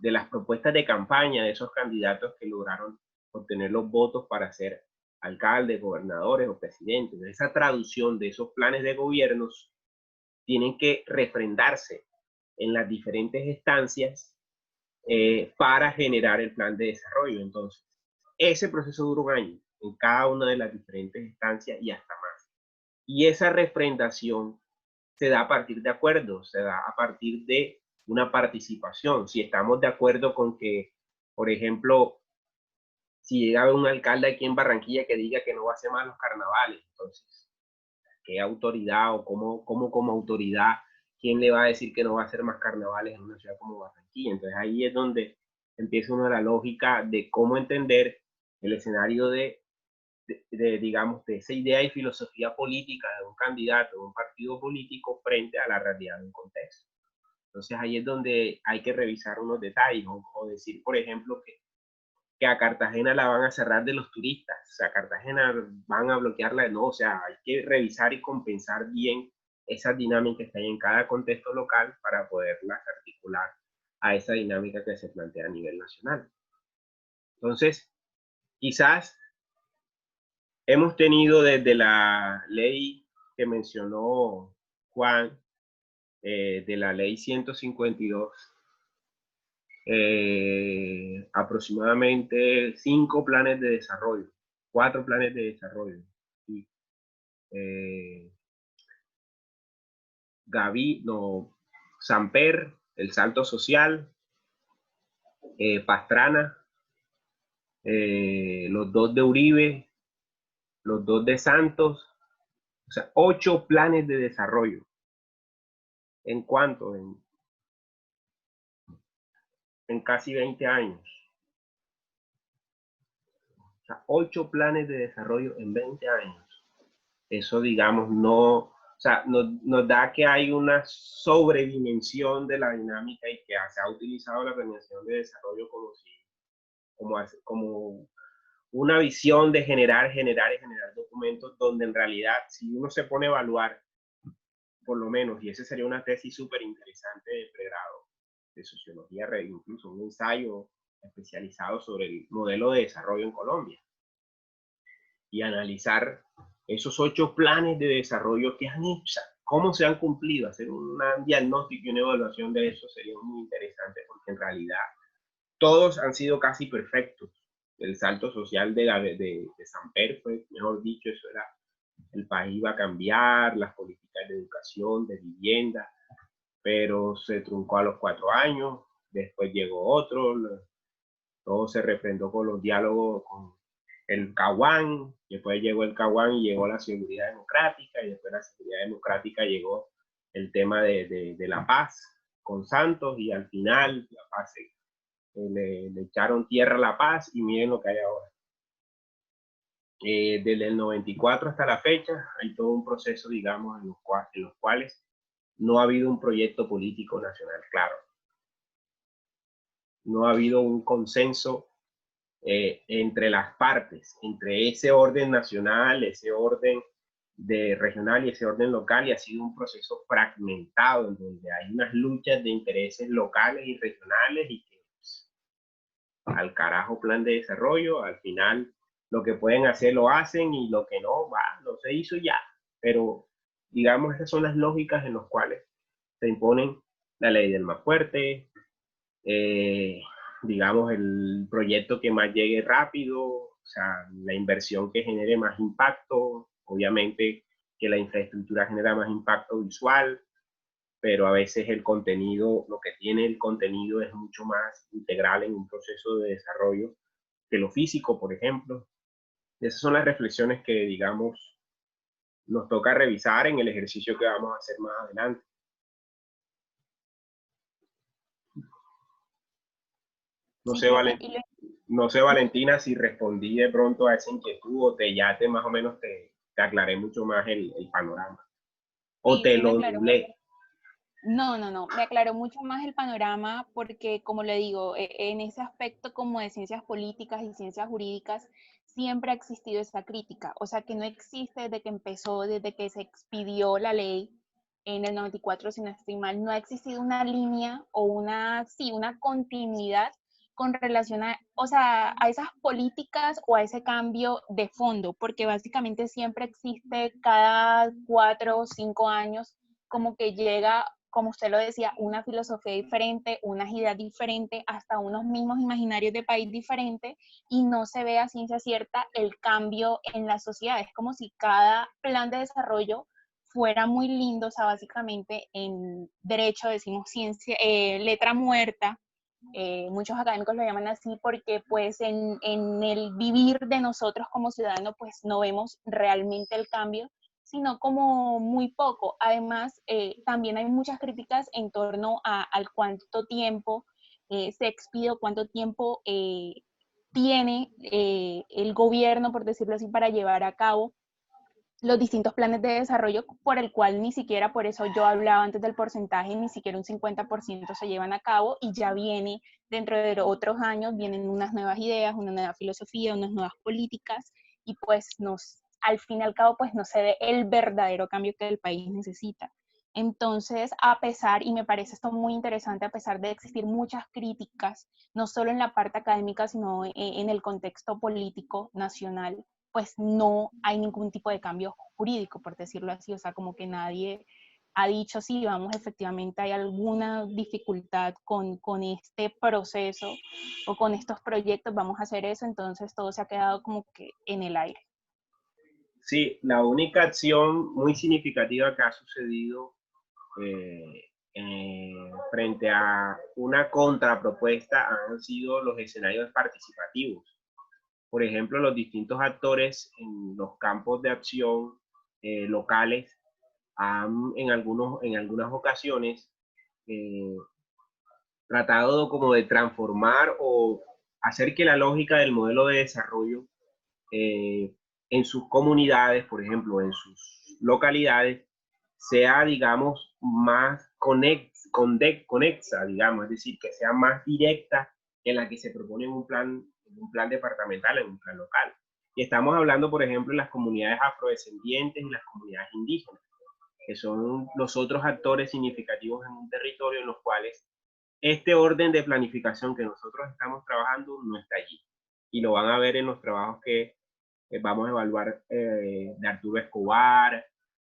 las propuestas de campaña de esos candidatos que lograron obtener los votos para ser alcaldes, gobernadores o presidentes. Esa traducción de esos planes de gobiernos tienen que refrendarse en las diferentes instancias para generar el plan de desarrollo. Entonces, ese proceso dura un año en cada una de las diferentes instancias y hasta más. Y esa refrendación se da a partir de acuerdos, se da a partir de una participación. Si estamos de acuerdo con que, por ejemplo, si llega a haber un alcalde aquí en Barranquilla que diga que no va a hacer más los carnavales, entonces, ¿qué autoridad o cómo como autoridad, quién le va a decir que no va a hacer más carnavales en una ciudad como Barranquilla? Entonces ahí es donde empieza una la lógica de cómo entender el escenario digamos, de esa idea y filosofía política de un candidato, de un partido político frente a la realidad de un contexto. Entonces ahí es donde hay que revisar unos detalles o decir, por ejemplo, que a Cartagena la van a cerrar de los turistas, o sea, a Cartagena van a bloquearla, no, o sea, hay que revisar y compensar bien esas dinámicas que hay en cada contexto local para poderlas articular a esa dinámica que se plantea a nivel nacional. Entonces, quizás hemos tenido desde la ley que mencionó Juan, de la ley 152, aproximadamente 5 planes de desarrollo, 4 planes de desarrollo. ¿Sí? Samper, el Salto Social, Pastrana, los 2 de Uribe, los 2 de Santos, o sea, 8 planes de desarrollo. ¿En cuánto? En casi 20 años. O sea, 8 planes de desarrollo en 20 años. Eso, digamos, no, o sea, nos da que hay una sobredimensión de la dinámica y que se ha utilizado la planeación de desarrollo como una visión de generar documentos donde en realidad, si uno se pone a evaluar, por lo menos, y esa sería una tesis súper interesante de pregrado, de sociología, incluso un ensayo especializado sobre el modelo de desarrollo en Colombia, y analizar esos 8 planes de desarrollo que han hecho, cómo se han cumplido, hacer un diagnóstico y una evaluación de eso sería muy interesante, porque en realidad todos han sido casi perfectos. El salto social de Samper fue, mejor dicho, eso era, el país iba a cambiar, las políticas de educación, de vivienda, pero se truncó a los 4 años, después llegó otro, todo se refrendó con los diálogos con el Caguán, después llegó el Caguán y llegó la seguridad democrática, y después de la seguridad democrática llegó el tema de la paz con Santos, y al final la paz le echaron tierra a la paz y miren lo que hay ahora. Desde el 94 hasta la fecha hay todo un proceso, digamos, en los cuales no ha habido un proyecto político nacional claro. No ha habido un consenso entre las partes, entre ese orden nacional, ese orden regional y ese orden local, y ha sido un proceso fragmentado en donde hay unas luchas de intereses locales y regionales y que pues, al carajo plan de desarrollo, al final lo que pueden hacer lo hacen y lo que no, no se hizo ya, pero digamos esas son las lógicas en las cuales se imponen la ley del más fuerte, digamos, el proyecto que más llegue rápido, o sea, la inversión que genere más impacto, obviamente que la infraestructura genera más impacto visual, pero a veces el contenido, lo que tiene el contenido es mucho más integral en un proceso de desarrollo que lo físico, por ejemplo. Esas son las reflexiones que, digamos, nos toca revisar en el ejercicio que vamos a hacer más adelante. No sé, Valentina, si respondí de pronto a esa inquietud o más o menos te aclaré mucho más el panorama. O Sí, te sí lo doblé. No, me aclaró mucho más el panorama porque, como le digo, en ese aspecto como de ciencias políticas y ciencias jurídicas, siempre ha existido esa crítica. O sea, que no existe desde que empezó, desde que se expidió la ley en el 94, si no estoy mal, no ha existido una línea o una continuidad con relación a, o sea, a esas políticas o a ese cambio de fondo, porque básicamente siempre existe cada 4 o 5 años como que llega, como usted lo decía, una filosofía diferente, unas ideas diferentes, hasta unos mismos imaginarios de país diferentes, y no se ve a ciencia cierta el cambio en la sociedad. Es como si cada plan de desarrollo fuera muy lindo, o sea, básicamente en derecho decimos ciencia, letra muerta, Muchos académicos lo llaman así porque pues en el vivir de nosotros como ciudadanos pues no vemos realmente el cambio, sino como muy poco. Además, también hay muchas críticas en torno al cuánto tiempo se expide, cuánto tiempo tiene el gobierno, por decirlo así, para llevar a cabo los distintos planes de desarrollo, por el cual ni siquiera, por eso yo hablaba antes del porcentaje, ni siquiera un 50% se llevan a cabo, y ya viene, dentro de otros años, vienen unas nuevas ideas, una nueva filosofía, unas nuevas políticas, y pues al fin y al cabo, pues no se ve el verdadero cambio que el país necesita. Entonces, a pesar, y me parece esto muy interesante, a pesar de existir muchas críticas, no solo en la parte académica, sino en el contexto político nacional, pues no hay ningún tipo de cambio jurídico, por decirlo así. O sea, como que nadie ha dicho, sí, vamos, efectivamente hay alguna dificultad con este proceso o con estos proyectos, vamos a hacer eso. Entonces todo se ha quedado como que en el aire. Sí, la única acción muy significativa que ha sucedido frente a una contrapropuesta han sido los escenarios participativos. Por ejemplo, los distintos actores en los campos de acción locales han en algunas ocasiones eh, tratado como de transformar o hacer que la lógica del modelo de desarrollo en sus comunidades, por ejemplo, en sus localidades, sea, digamos, más conexa, digamos, es decir, que sea más directa que la que se propone en un plan departamental, en un plan local. Y estamos hablando, por ejemplo, de las comunidades afrodescendientes y las comunidades indígenas, que son los otros actores significativos en un territorio en los cuales este orden de planificación que nosotros estamos trabajando no está allí. Y lo van a ver en los trabajos que vamos a evaluar de Arturo Escobar,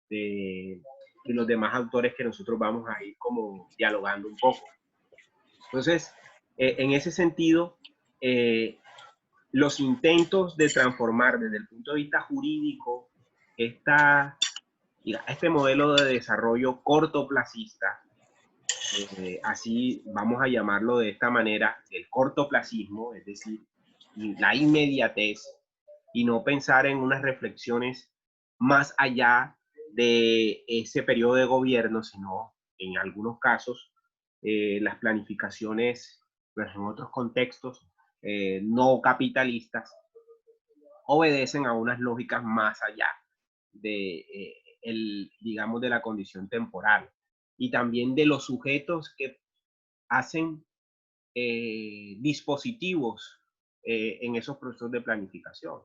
de los demás autores que nosotros vamos a ir como dialogando un poco. Entonces, en ese sentido, los intentos de transformar desde el punto de vista jurídico este modelo de desarrollo cortoplacista, así vamos a llamarlo de esta manera, el cortoplacismo, es decir, la inmediatez, y no pensar en unas reflexiones más allá de ese periodo de gobierno, sino en algunos casos las planificaciones, pues en otros contextos no capitalistas, obedecen a unas lógicas más allá de, digamos, de la condición temporal y también de los sujetos que hacen dispositivos en esos procesos de planificación.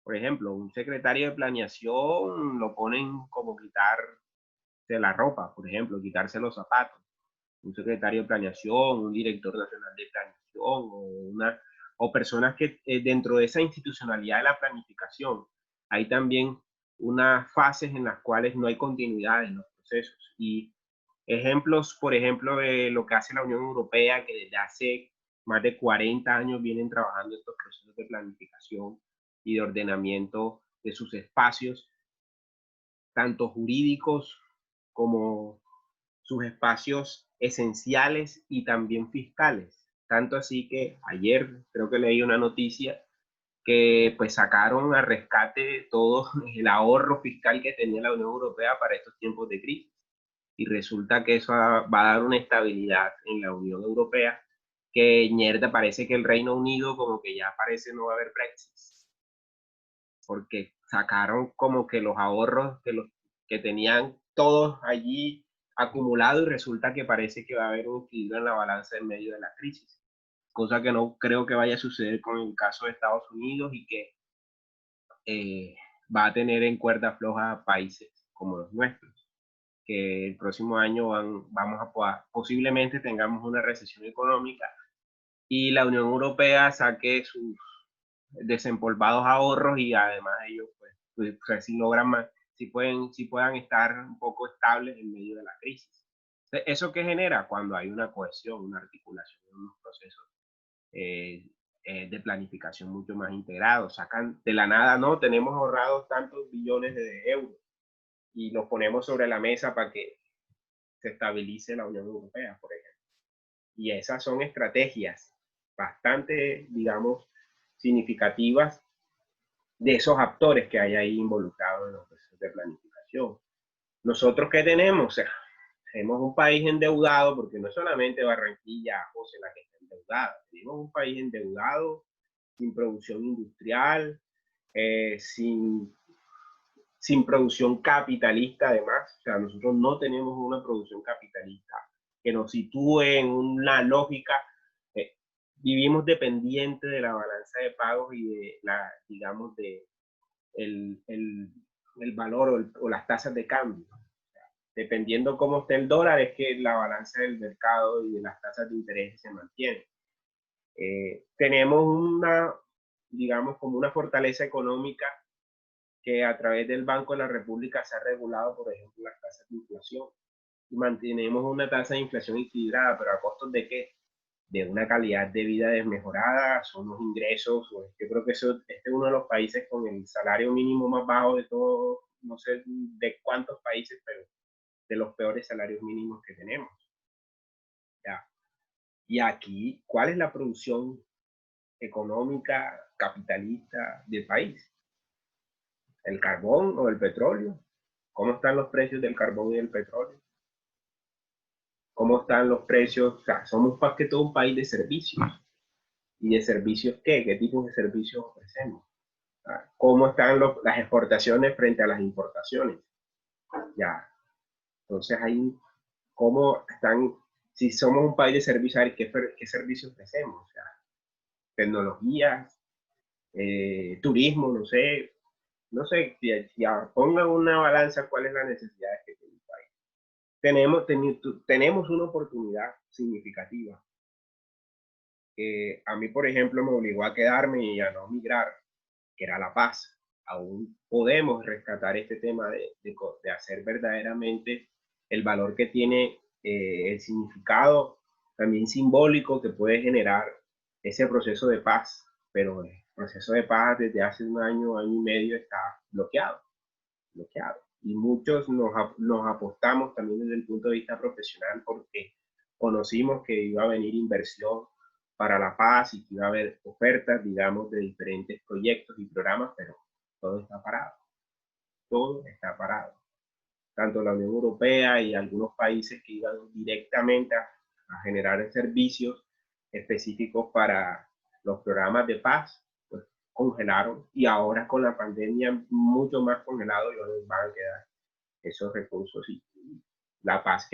Por ejemplo, un secretario de planeación lo ponen como quitarse la ropa, por ejemplo, quitarse los zapatos. Un secretario de planeación, un director nacional de planeación o personas que dentro de esa institucionalidad de la planificación hay también unas fases en las cuales no hay continuidad en los procesos. Y ejemplos, por ejemplo, de lo que hace la Unión Europea, que desde hace más de 40 años vienen trabajando estos procesos de planificación y de ordenamiento de sus espacios, tanto jurídicos como sus espacios esenciales y también fiscales. Tanto así que ayer creo que leí una noticia que pues sacaron a rescate todo el ahorro fiscal que tenía la Unión Europea para estos tiempos de crisis. Y resulta que eso va a dar una estabilidad en la Unión Europea que mierda, parece que el Reino Unido como que ya parece no va a haber Brexit, porque sacaron como que los ahorros que tenían todos allí acumulados y resulta que parece que va a haber un equilibrio en la balanza en medio de la crisis, cosa que no creo que vaya a suceder con el caso de Estados Unidos y que va a tener en cuerda floja a países como los nuestros, que el próximo año posiblemente tengamos una recesión económica y la Unión Europea saque sus desempolvados ahorros y además ellos pues si logran más, si puedan estar un poco estables en medio de la crisis. ¿Eso qué genera? Cuando hay una cohesión, una articulación en unos procesos de planificación mucho más integrados. Sacan de la nada, no, tenemos ahorrados tantos billones de euros y los ponemos sobre la mesa para que se estabilice la Unión Europea, por ejemplo. Y esas son estrategias bastante, digamos, significativas de esos actores que hay ahí involucrados en los procesos de planificación. ¿Nosotros qué tenemos? O sea, tenemos un país endeudado, porque no es solamente Barranquilla, José, la que está endeudada. Tenemos un país endeudado, sin producción industrial, sin producción capitalista además. O sea, nosotros no tenemos una producción capitalista que nos sitúe en una lógica. Vivimos dependientes de la balanza de pagos y de la, digamos, de el valor o las tasas de cambio. Dependiendo cómo esté el dólar, es que la balanza del mercado y de las tasas de interés se mantiene. Tenemos una, digamos, como una fortaleza económica que a través del Banco de la República se ha regulado, por ejemplo, las tasas de inflación. Y mantenemos una tasa de inflación equilibrada, pero ¿a costos de qué? De una calidad de vida desmejorada, son los ingresos. Yo creo que este es uno de los países con el salario mínimo más bajo de todo, no sé de cuántos países, pero de los peores salarios mínimos que tenemos. ¿Ya? Y aquí, ¿cuál es la producción económica capitalista del país? ¿El carbón o el petróleo? ¿Cómo están los precios del carbón y del petróleo? ¿Cómo están los precios? O sea, somos más que todo un país de servicios. ¿Y de servicios qué? ¿Qué tipos de servicios ofrecemos? ¿Cómo están las exportaciones frente a las importaciones? Ya. Entonces, ahí, ¿cómo están? Si somos un país de servicios, ¿qué servicios ofrecemos? O sea, tecnologías, turismo, no sé, pongan una balanza cuál es la necesidad que tiene el país. Tenemos una oportunidad significativa. A mí, por ejemplo, me obligó a quedarme y a no migrar, que era la paz. Aún podemos rescatar este tema de hacer verdaderamente el valor que tiene, el significado también simbólico que puede generar ese proceso de paz, pero el proceso de paz desde hace un año, año y medio está bloqueado. Y muchos nos apostamos también desde el punto de vista profesional porque conocimos que iba a venir inversión para la paz y que iba a haber ofertas, digamos, de diferentes proyectos y programas, pero todo está parado. Todo está parado. Tanto la Unión Europea y algunos países que iban directamente a generar servicios específicos para los programas de paz, pues congelaron, y ahora con la pandemia mucho más congelado y donde van a quedar esos recursos y la paz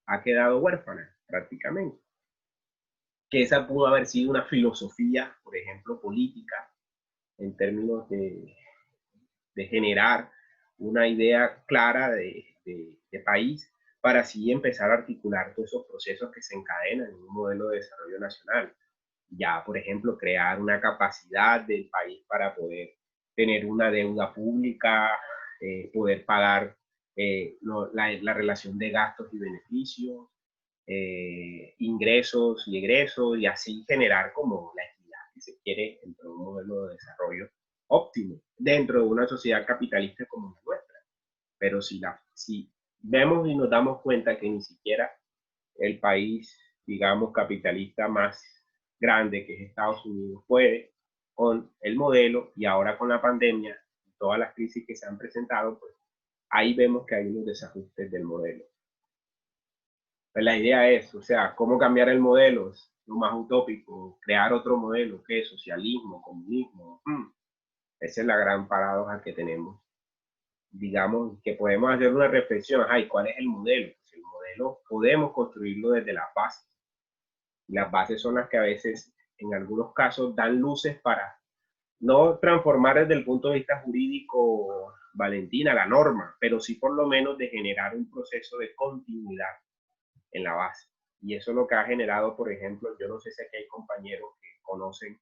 ha quedado huérfana prácticamente. Que esa pudo haber sido una filosofía, por ejemplo, política, en términos de generar una idea clara de país, para así empezar a articular todos esos procesos que se encadenan en un modelo de desarrollo nacional. Ya, por ejemplo, crear una capacidad del país para poder tener una deuda pública, poder pagar la relación de gastos y beneficios, ingresos y egresos, y así generar como la equidad que se quiere dentro de un modelo de desarrollo óptimo, dentro de una sociedad capitalista como la nuestra. Pero si vemos y nos damos cuenta que ni siquiera el país, digamos, capitalista más grande, que es Estados Unidos, puede con el modelo, y ahora con la pandemia, todas las crisis que se han presentado, pues ahí vemos que hay unos desajustes del modelo. Pues la idea es, o sea, ¿cómo cambiar el modelo? Es lo más utópico, crear otro modelo, ¿qué? Socialismo, comunismo. Esa es la gran paradoja que tenemos. Digamos que podemos hacer una reflexión, ay, ¿cuál es el modelo? Pues el modelo podemos construirlo desde las bases. Y las bases son las que a veces, en algunos casos, dan luces para no transformar desde el punto de vista jurídico, Valentina, la norma, pero sí por lo menos de generar un proceso de continuidad en la base. Y eso es lo que ha generado, por ejemplo, yo no sé si aquí hay compañeros que conocen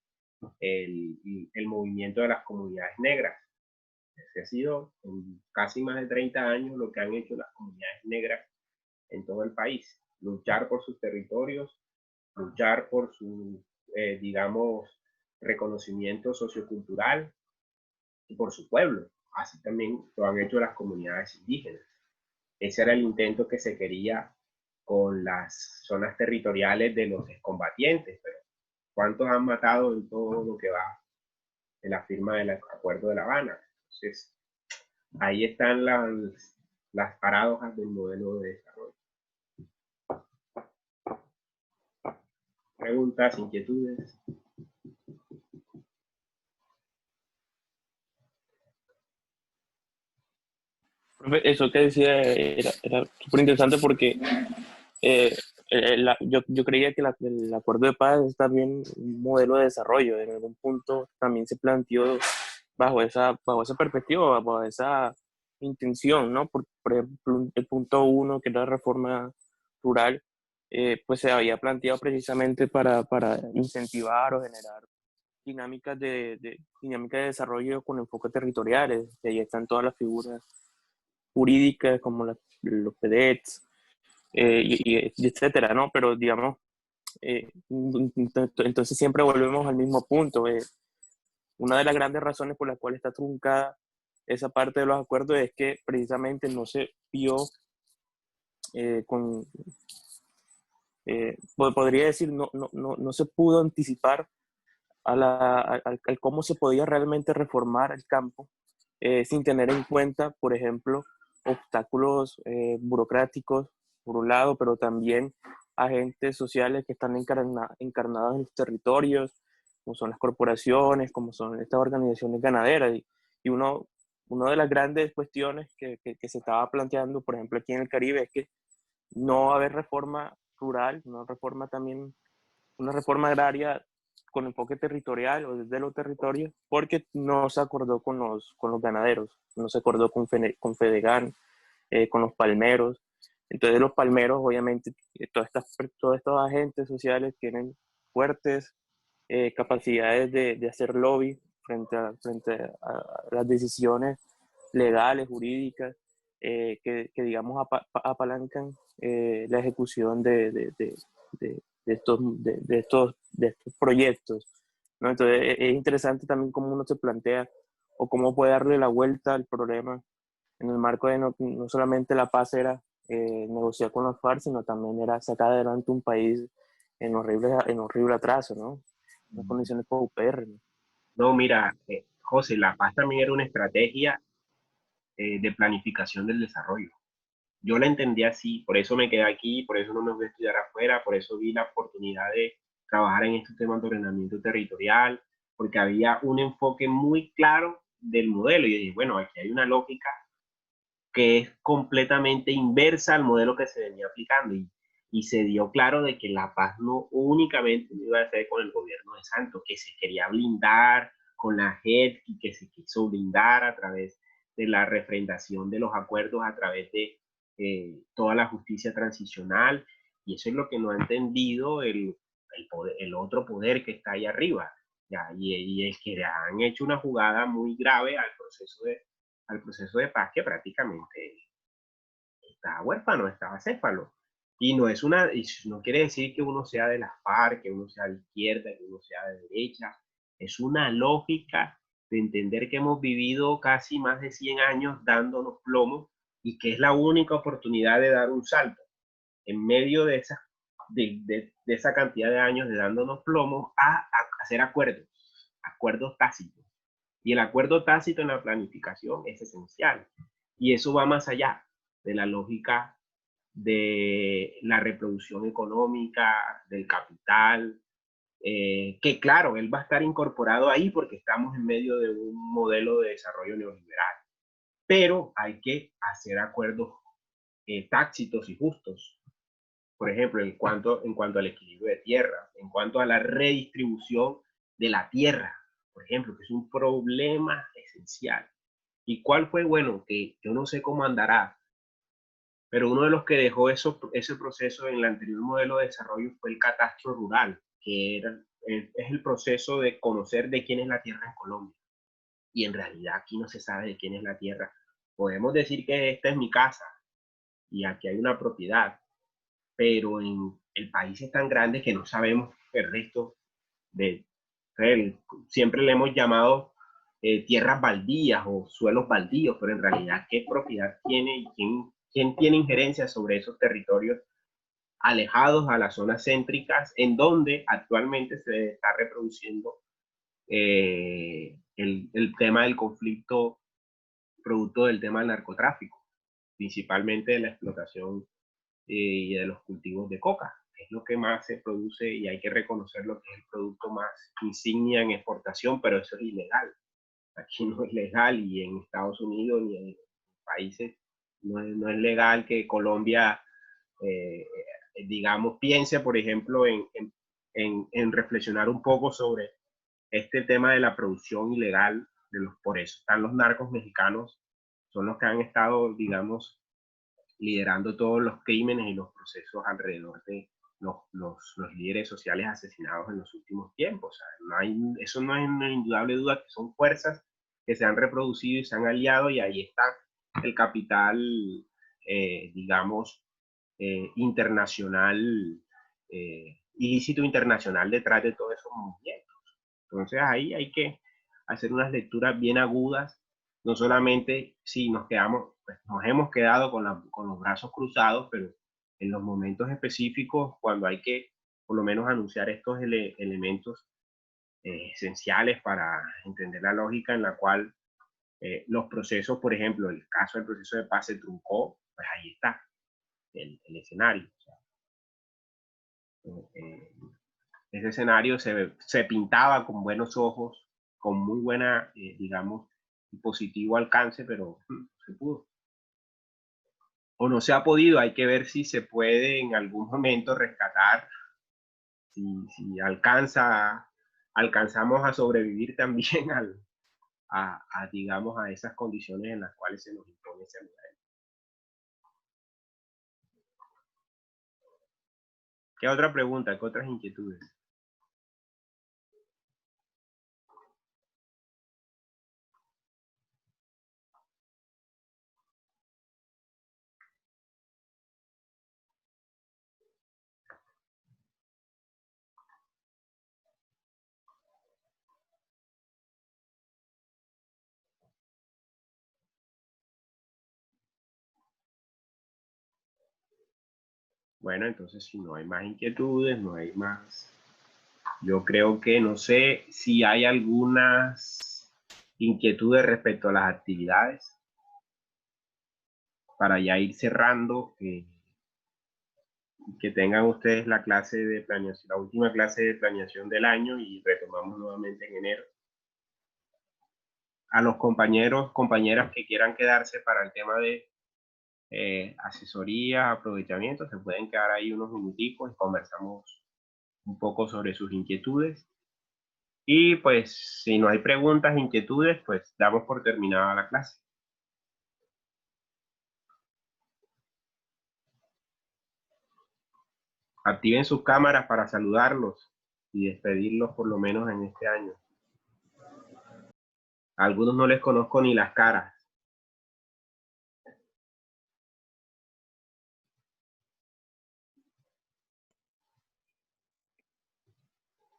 el movimiento de las comunidades negras. Ese ha sido en casi más de 30 años lo que han hecho las comunidades negras en todo el país. Luchar por sus territorios, luchar por su, digamos, reconocimiento sociocultural y por su pueblo. Así también lo han hecho las comunidades indígenas. Ese era el intento que se quería con las zonas territoriales de los excombatientes, pero ¿cuántos han matado en todo lo que va de la firma del Acuerdo de La Habana? Entonces, ahí están las paradojas del modelo de desarrollo. Preguntas, inquietudes. Profe, eso que decía era súper interesante porque yo creía que el acuerdo de paz es también un modelo de desarrollo. En algún punto también se planteó bajo esa perspectiva, bajo esa intención, ¿no? Por ejemplo, el punto 1, que era la reforma rural, pues se había planteado precisamente para incentivar o generar dinámicas de desarrollo con enfoques territoriales. Y ahí están todas las figuras jurídicas como los PEDETs, y etcétera, ¿no? Pero digamos, entonces siempre volvemos al mismo punto. Una de las grandes razones por las cuales está truncada esa parte de los acuerdos es que precisamente no se vio podría decir, no se pudo anticipar al cómo se podía realmente reformar el campo sin tener en cuenta, por ejemplo, obstáculos burocráticos, por un lado, pero también agentes sociales que están encarnados en los territorios, como son las corporaciones, como son estas organizaciones ganaderas. Y una de las grandes cuestiones que se estaba planteando, por ejemplo, aquí en el Caribe, es que no va a haber reforma rural, una reforma agraria con enfoque territorial o desde los territorios, porque no se acordó con los ganaderos, no se acordó con Fedegan, con los palmeros. Entonces los palmeros, obviamente, todos estos agentes sociales tienen fuertes capacidades de hacer lobby frente a las decisiones legales, jurídicas, digamos, apalancan la ejecución de estos proyectos, ¿no? Entonces es interesante también cómo uno se plantea o cómo puede darle la vuelta al problema en el marco de no solamente la paz era negociar con los FARC, sino también era sacar adelante un país en horrible atraso, ¿no? Unas condiciones paupérrimas. No, mira, José, la paz también era una estrategia de planificación del desarrollo. Yo la entendí así, por eso me quedé aquí, por eso no me voy a estudiar afuera, por eso vi la oportunidad de trabajar en estos temas de ordenamiento territorial, porque había un enfoque muy claro del modelo. Y yo dije, bueno, aquí hay una lógica que es completamente inversa al modelo que se venía aplicando. Y se dio claro de que la paz no únicamente iba a ser con el gobierno de Santos, que se quería blindar con la JEP y que se quiso blindar a través de la refrendación de los acuerdos, a través de toda la justicia transicional. Y eso es lo que no ha entendido el otro poder que está ahí arriba. Ya, y es que han hecho una jugada muy grave al proceso de paz, que prácticamente está huérfano, está acéfalo. Y no quiere decir que uno sea de las FARC, que uno sea de izquierda, que uno sea de derecha. Es una lógica de entender que hemos vivido casi más de 100 años dándonos plomo y que es la única oportunidad de dar un salto. En medio de esa cantidad de años de dándonos plomo a hacer acuerdos tácitos. Y el acuerdo tácito en la planificación es esencial. Y eso va más allá de la lógica de la reproducción económica, del capital, que claro, él va a estar incorporado ahí porque estamos en medio de un modelo de desarrollo neoliberal. Pero hay que hacer acuerdos tácitos y justos. Por ejemplo, en cuanto al equilibrio de tierra, en cuanto a la redistribución de la tierra, por ejemplo, que es un problema esencial. ¿Y cuál fue? Bueno, que yo no sé cómo andará, pero uno de los que dejó ese proceso en el anterior modelo de desarrollo fue el catastro rural, que es el proceso de conocer de quién es la tierra en Colombia. Y en realidad aquí no se sabe de quién es la tierra. Podemos decir que esta es mi casa y aquí hay una propiedad, pero en el país es tan grande que no sabemos el resto de... Siempre le hemos llamado tierras baldías o suelos baldíos, pero en realidad qué propiedad tiene y quién tiene injerencia sobre esos territorios alejados a las zonas céntricas, en donde actualmente se está reproduciendo el tema del conflicto producto del tema del narcotráfico, principalmente de la explotación y de los cultivos de coca. Es lo que más se produce y hay que reconocer lo que es el producto más insignia en exportación, pero eso es ilegal. Aquí no es legal y en Estados Unidos ni en países no es legal que Colombia, digamos, piense, por ejemplo, en reflexionar un poco sobre este tema de la producción ilegal de los, por eso están los narcos mexicanos, son los que han estado, digamos, liderando todos los crímenes y los procesos alrededor de los líderes sociales asesinados en los últimos tiempos. O sea, no hay, eso no hay una indudable duda que son fuerzas que se han reproducido y se han aliado, y ahí está el capital, digamos, internacional, ilícito internacional detrás de todos esos movimientos. Entonces ahí hay que hacer unas lecturas bien agudas, no solamente si nos quedamos, pues nos hemos quedado con los brazos cruzados, pero en los momentos específicos, cuando hay que por lo menos anunciar estos elementos esenciales para entender la lógica en la cual los procesos, por ejemplo, el caso del proceso de paz se truncó, pues ahí está el escenario. O sea, ese escenario se pintaba con buenos ojos, con muy buena, digamos, positivo alcance, pero no se pudo. O no se ha podido, hay que ver si se puede en algún momento rescatar, si alcanzamos a sobrevivir también digamos, a esas condiciones en las cuales se nos impone ese modelo. ¿Qué otra pregunta? ¿Qué otras inquietudes? Bueno, entonces si no hay más inquietudes, no hay más. Yo creo que no sé si hay algunas inquietudes respecto a las actividades para ya ir cerrando, que tengan ustedes la clase de planeación, la última clase de planeación del año, y retomamos nuevamente en enero. A los compañeros, compañeras que quieran quedarse para el tema de asesoría, aprovechamiento, se pueden quedar ahí unos minuticos y conversamos un poco sobre sus inquietudes. Y pues si no hay preguntas, inquietudes, pues damos por terminada la clase. Activen sus cámaras para saludarlos y despedirlos por lo menos en este año. A algunos no les conozco ni las caras.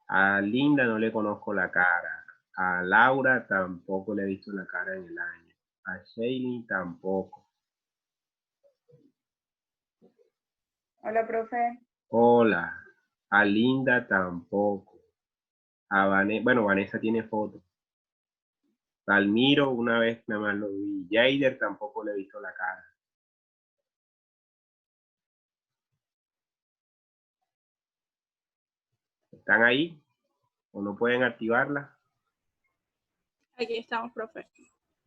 A Linda no le conozco la cara. A Laura tampoco le he visto la cara en el año. A Shailene tampoco. Hola, profe. Hola. A Linda tampoco. A Vanessa, bueno, Vanessa tiene foto. Almiro una vez nada más lo vi. Jaider tampoco le he visto la cara. ¿Están ahí? ¿O no pueden activarla? Aquí estamos, profe.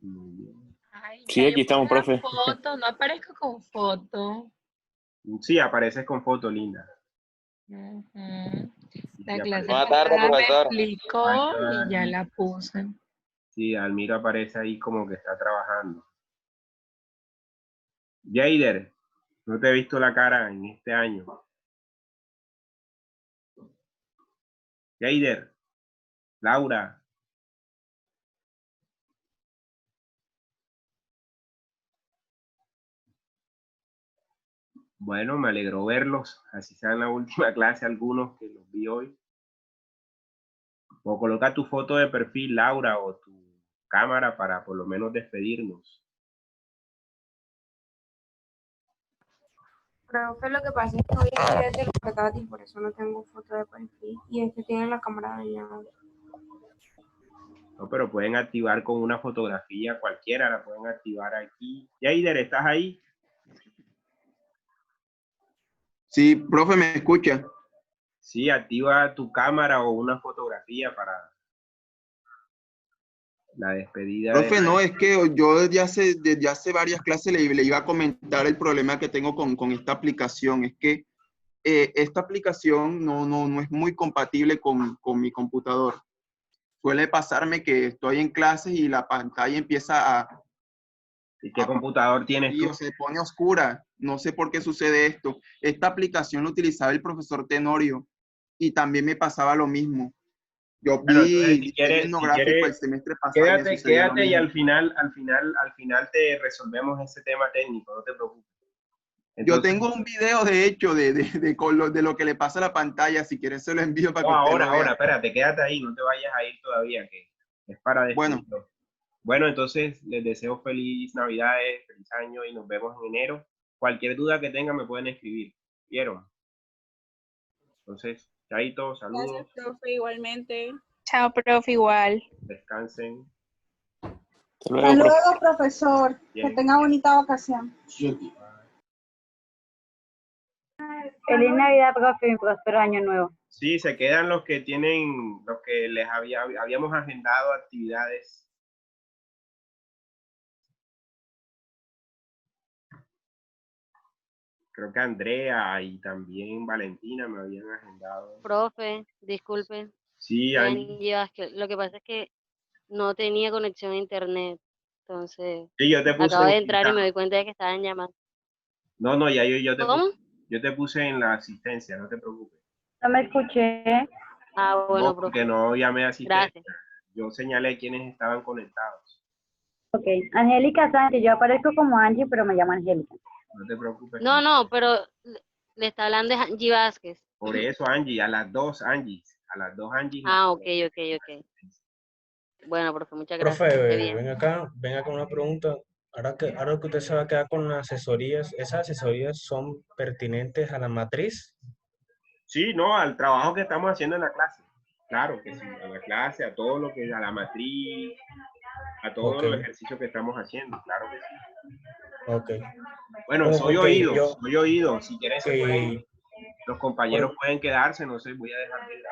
Muy bien. Ay, Sí, ya aquí yo puse estamos, la profe. foto, no aparezco con foto. Sí, apareces con foto, Linda. Ujú. Sí, La sí, clase Buenas tardes, pasada me profesor. explicó y ya la puse. Sí, Almiro aparece ahí como que está trabajando. Jaider, no te he visto la cara en este año. Jaider, Laura. Bueno, me alegró verlos, así sea en la última clase algunos que los vi hoy. O coloca tu foto de perfil, Laura, o tu cámara para por lo menos despedirnos. Profe, lo que pasa es que hoy estoy desde el portátil, por eso no tengo foto de perfil. Y este tiene la cámara dañada. No, pero pueden activar con una fotografía cualquiera, la pueden activar aquí. Yaider, ¿estás ahí? Sí, profe, ¿me escucha? Sí, activa tu cámara o una fotografía para la despedida de... Profe, no, es que yo desde hace varias clases le iba a comentar el problema que tengo con esta aplicación. Es que esta aplicación no es muy compatible con mi computador. Suele pasarme que estoy en clases y la pantalla empieza ¿Y qué computador tienes tú? o se pone oscura. No sé por qué sucede esto. Esta aplicación la utilizaba el profesor Tenorio y también me pasaba lo mismo. Yo Bueno, entonces vi si diseño quieres, gráfico el semestre pasado y me sucedió lo quédate y mismo. al final te resolvemos ese tema técnico, no te preocupes. Yo Entonces, tengo un video, de hecho, de lo que le pasa a la pantalla. Si quieres, se lo envío para no, que usted lo ahora, vea. espérate, quédate ahí, no te vayas a ir todavía, que es para Bueno, despedirlo. Bueno, entonces les deseo feliz Navidades, feliz año y nos vemos en enero. Cualquier duda que tengan me pueden escribir. ¿Vieron? Entonces, chaito, Gracias, saludos, profe, igualmente. Chao, profe, igual. descansen. Hasta Hasta luego, profe. luego, profesor. Que Bien. tenga bonita vacación. Feliz Navidad, profe, y próspero año nuevo. Sí, se quedan los que tienen, los que les habíamos agendado actividades. Creo que Andrea y también Valentina me habían agendado. Profe, disculpe, Sí, soy Angie. Angie Vázquez. Lo que pasa es que no tenía conexión a internet, entonces Sí, yo te puse acabo en de el entrar y me listado. doy cuenta de que estaban llamando. No, no, ya ¿Cómo? yo te puse en la asistencia, no te preocupes. No me escuché. Ah, No, bueno, porque profe, no llamé a asistencia. gracias. Yo señalé quiénes estaban conectados. Ok. Angélica Sánchez, yo aparezco como Angie, pero me llamo Angélica. No te preocupes. No, pero le está hablando de Angie Vázquez. Por eso, Angie, a las dos Angie. A las dos Angie. Ah, ok. Bueno, profe, muchas gracias. Qué Profe, bien. ven acá una pregunta. Ahora que usted se va a quedar con las asesorías, ¿esas asesorías son pertinentes a la matriz? Sí, no, al trabajo que estamos haciendo en la clase. Claro que sí, a la clase, a todo lo que, a la matriz, a todos Ok, los ejercicios que estamos haciendo, claro que sí. ok. Bueno, Bueno, soy porque oído, soy oído. Si quieren se pueden, que, los compañeros pueden quedarse, no sé, voy a dejar de grabar.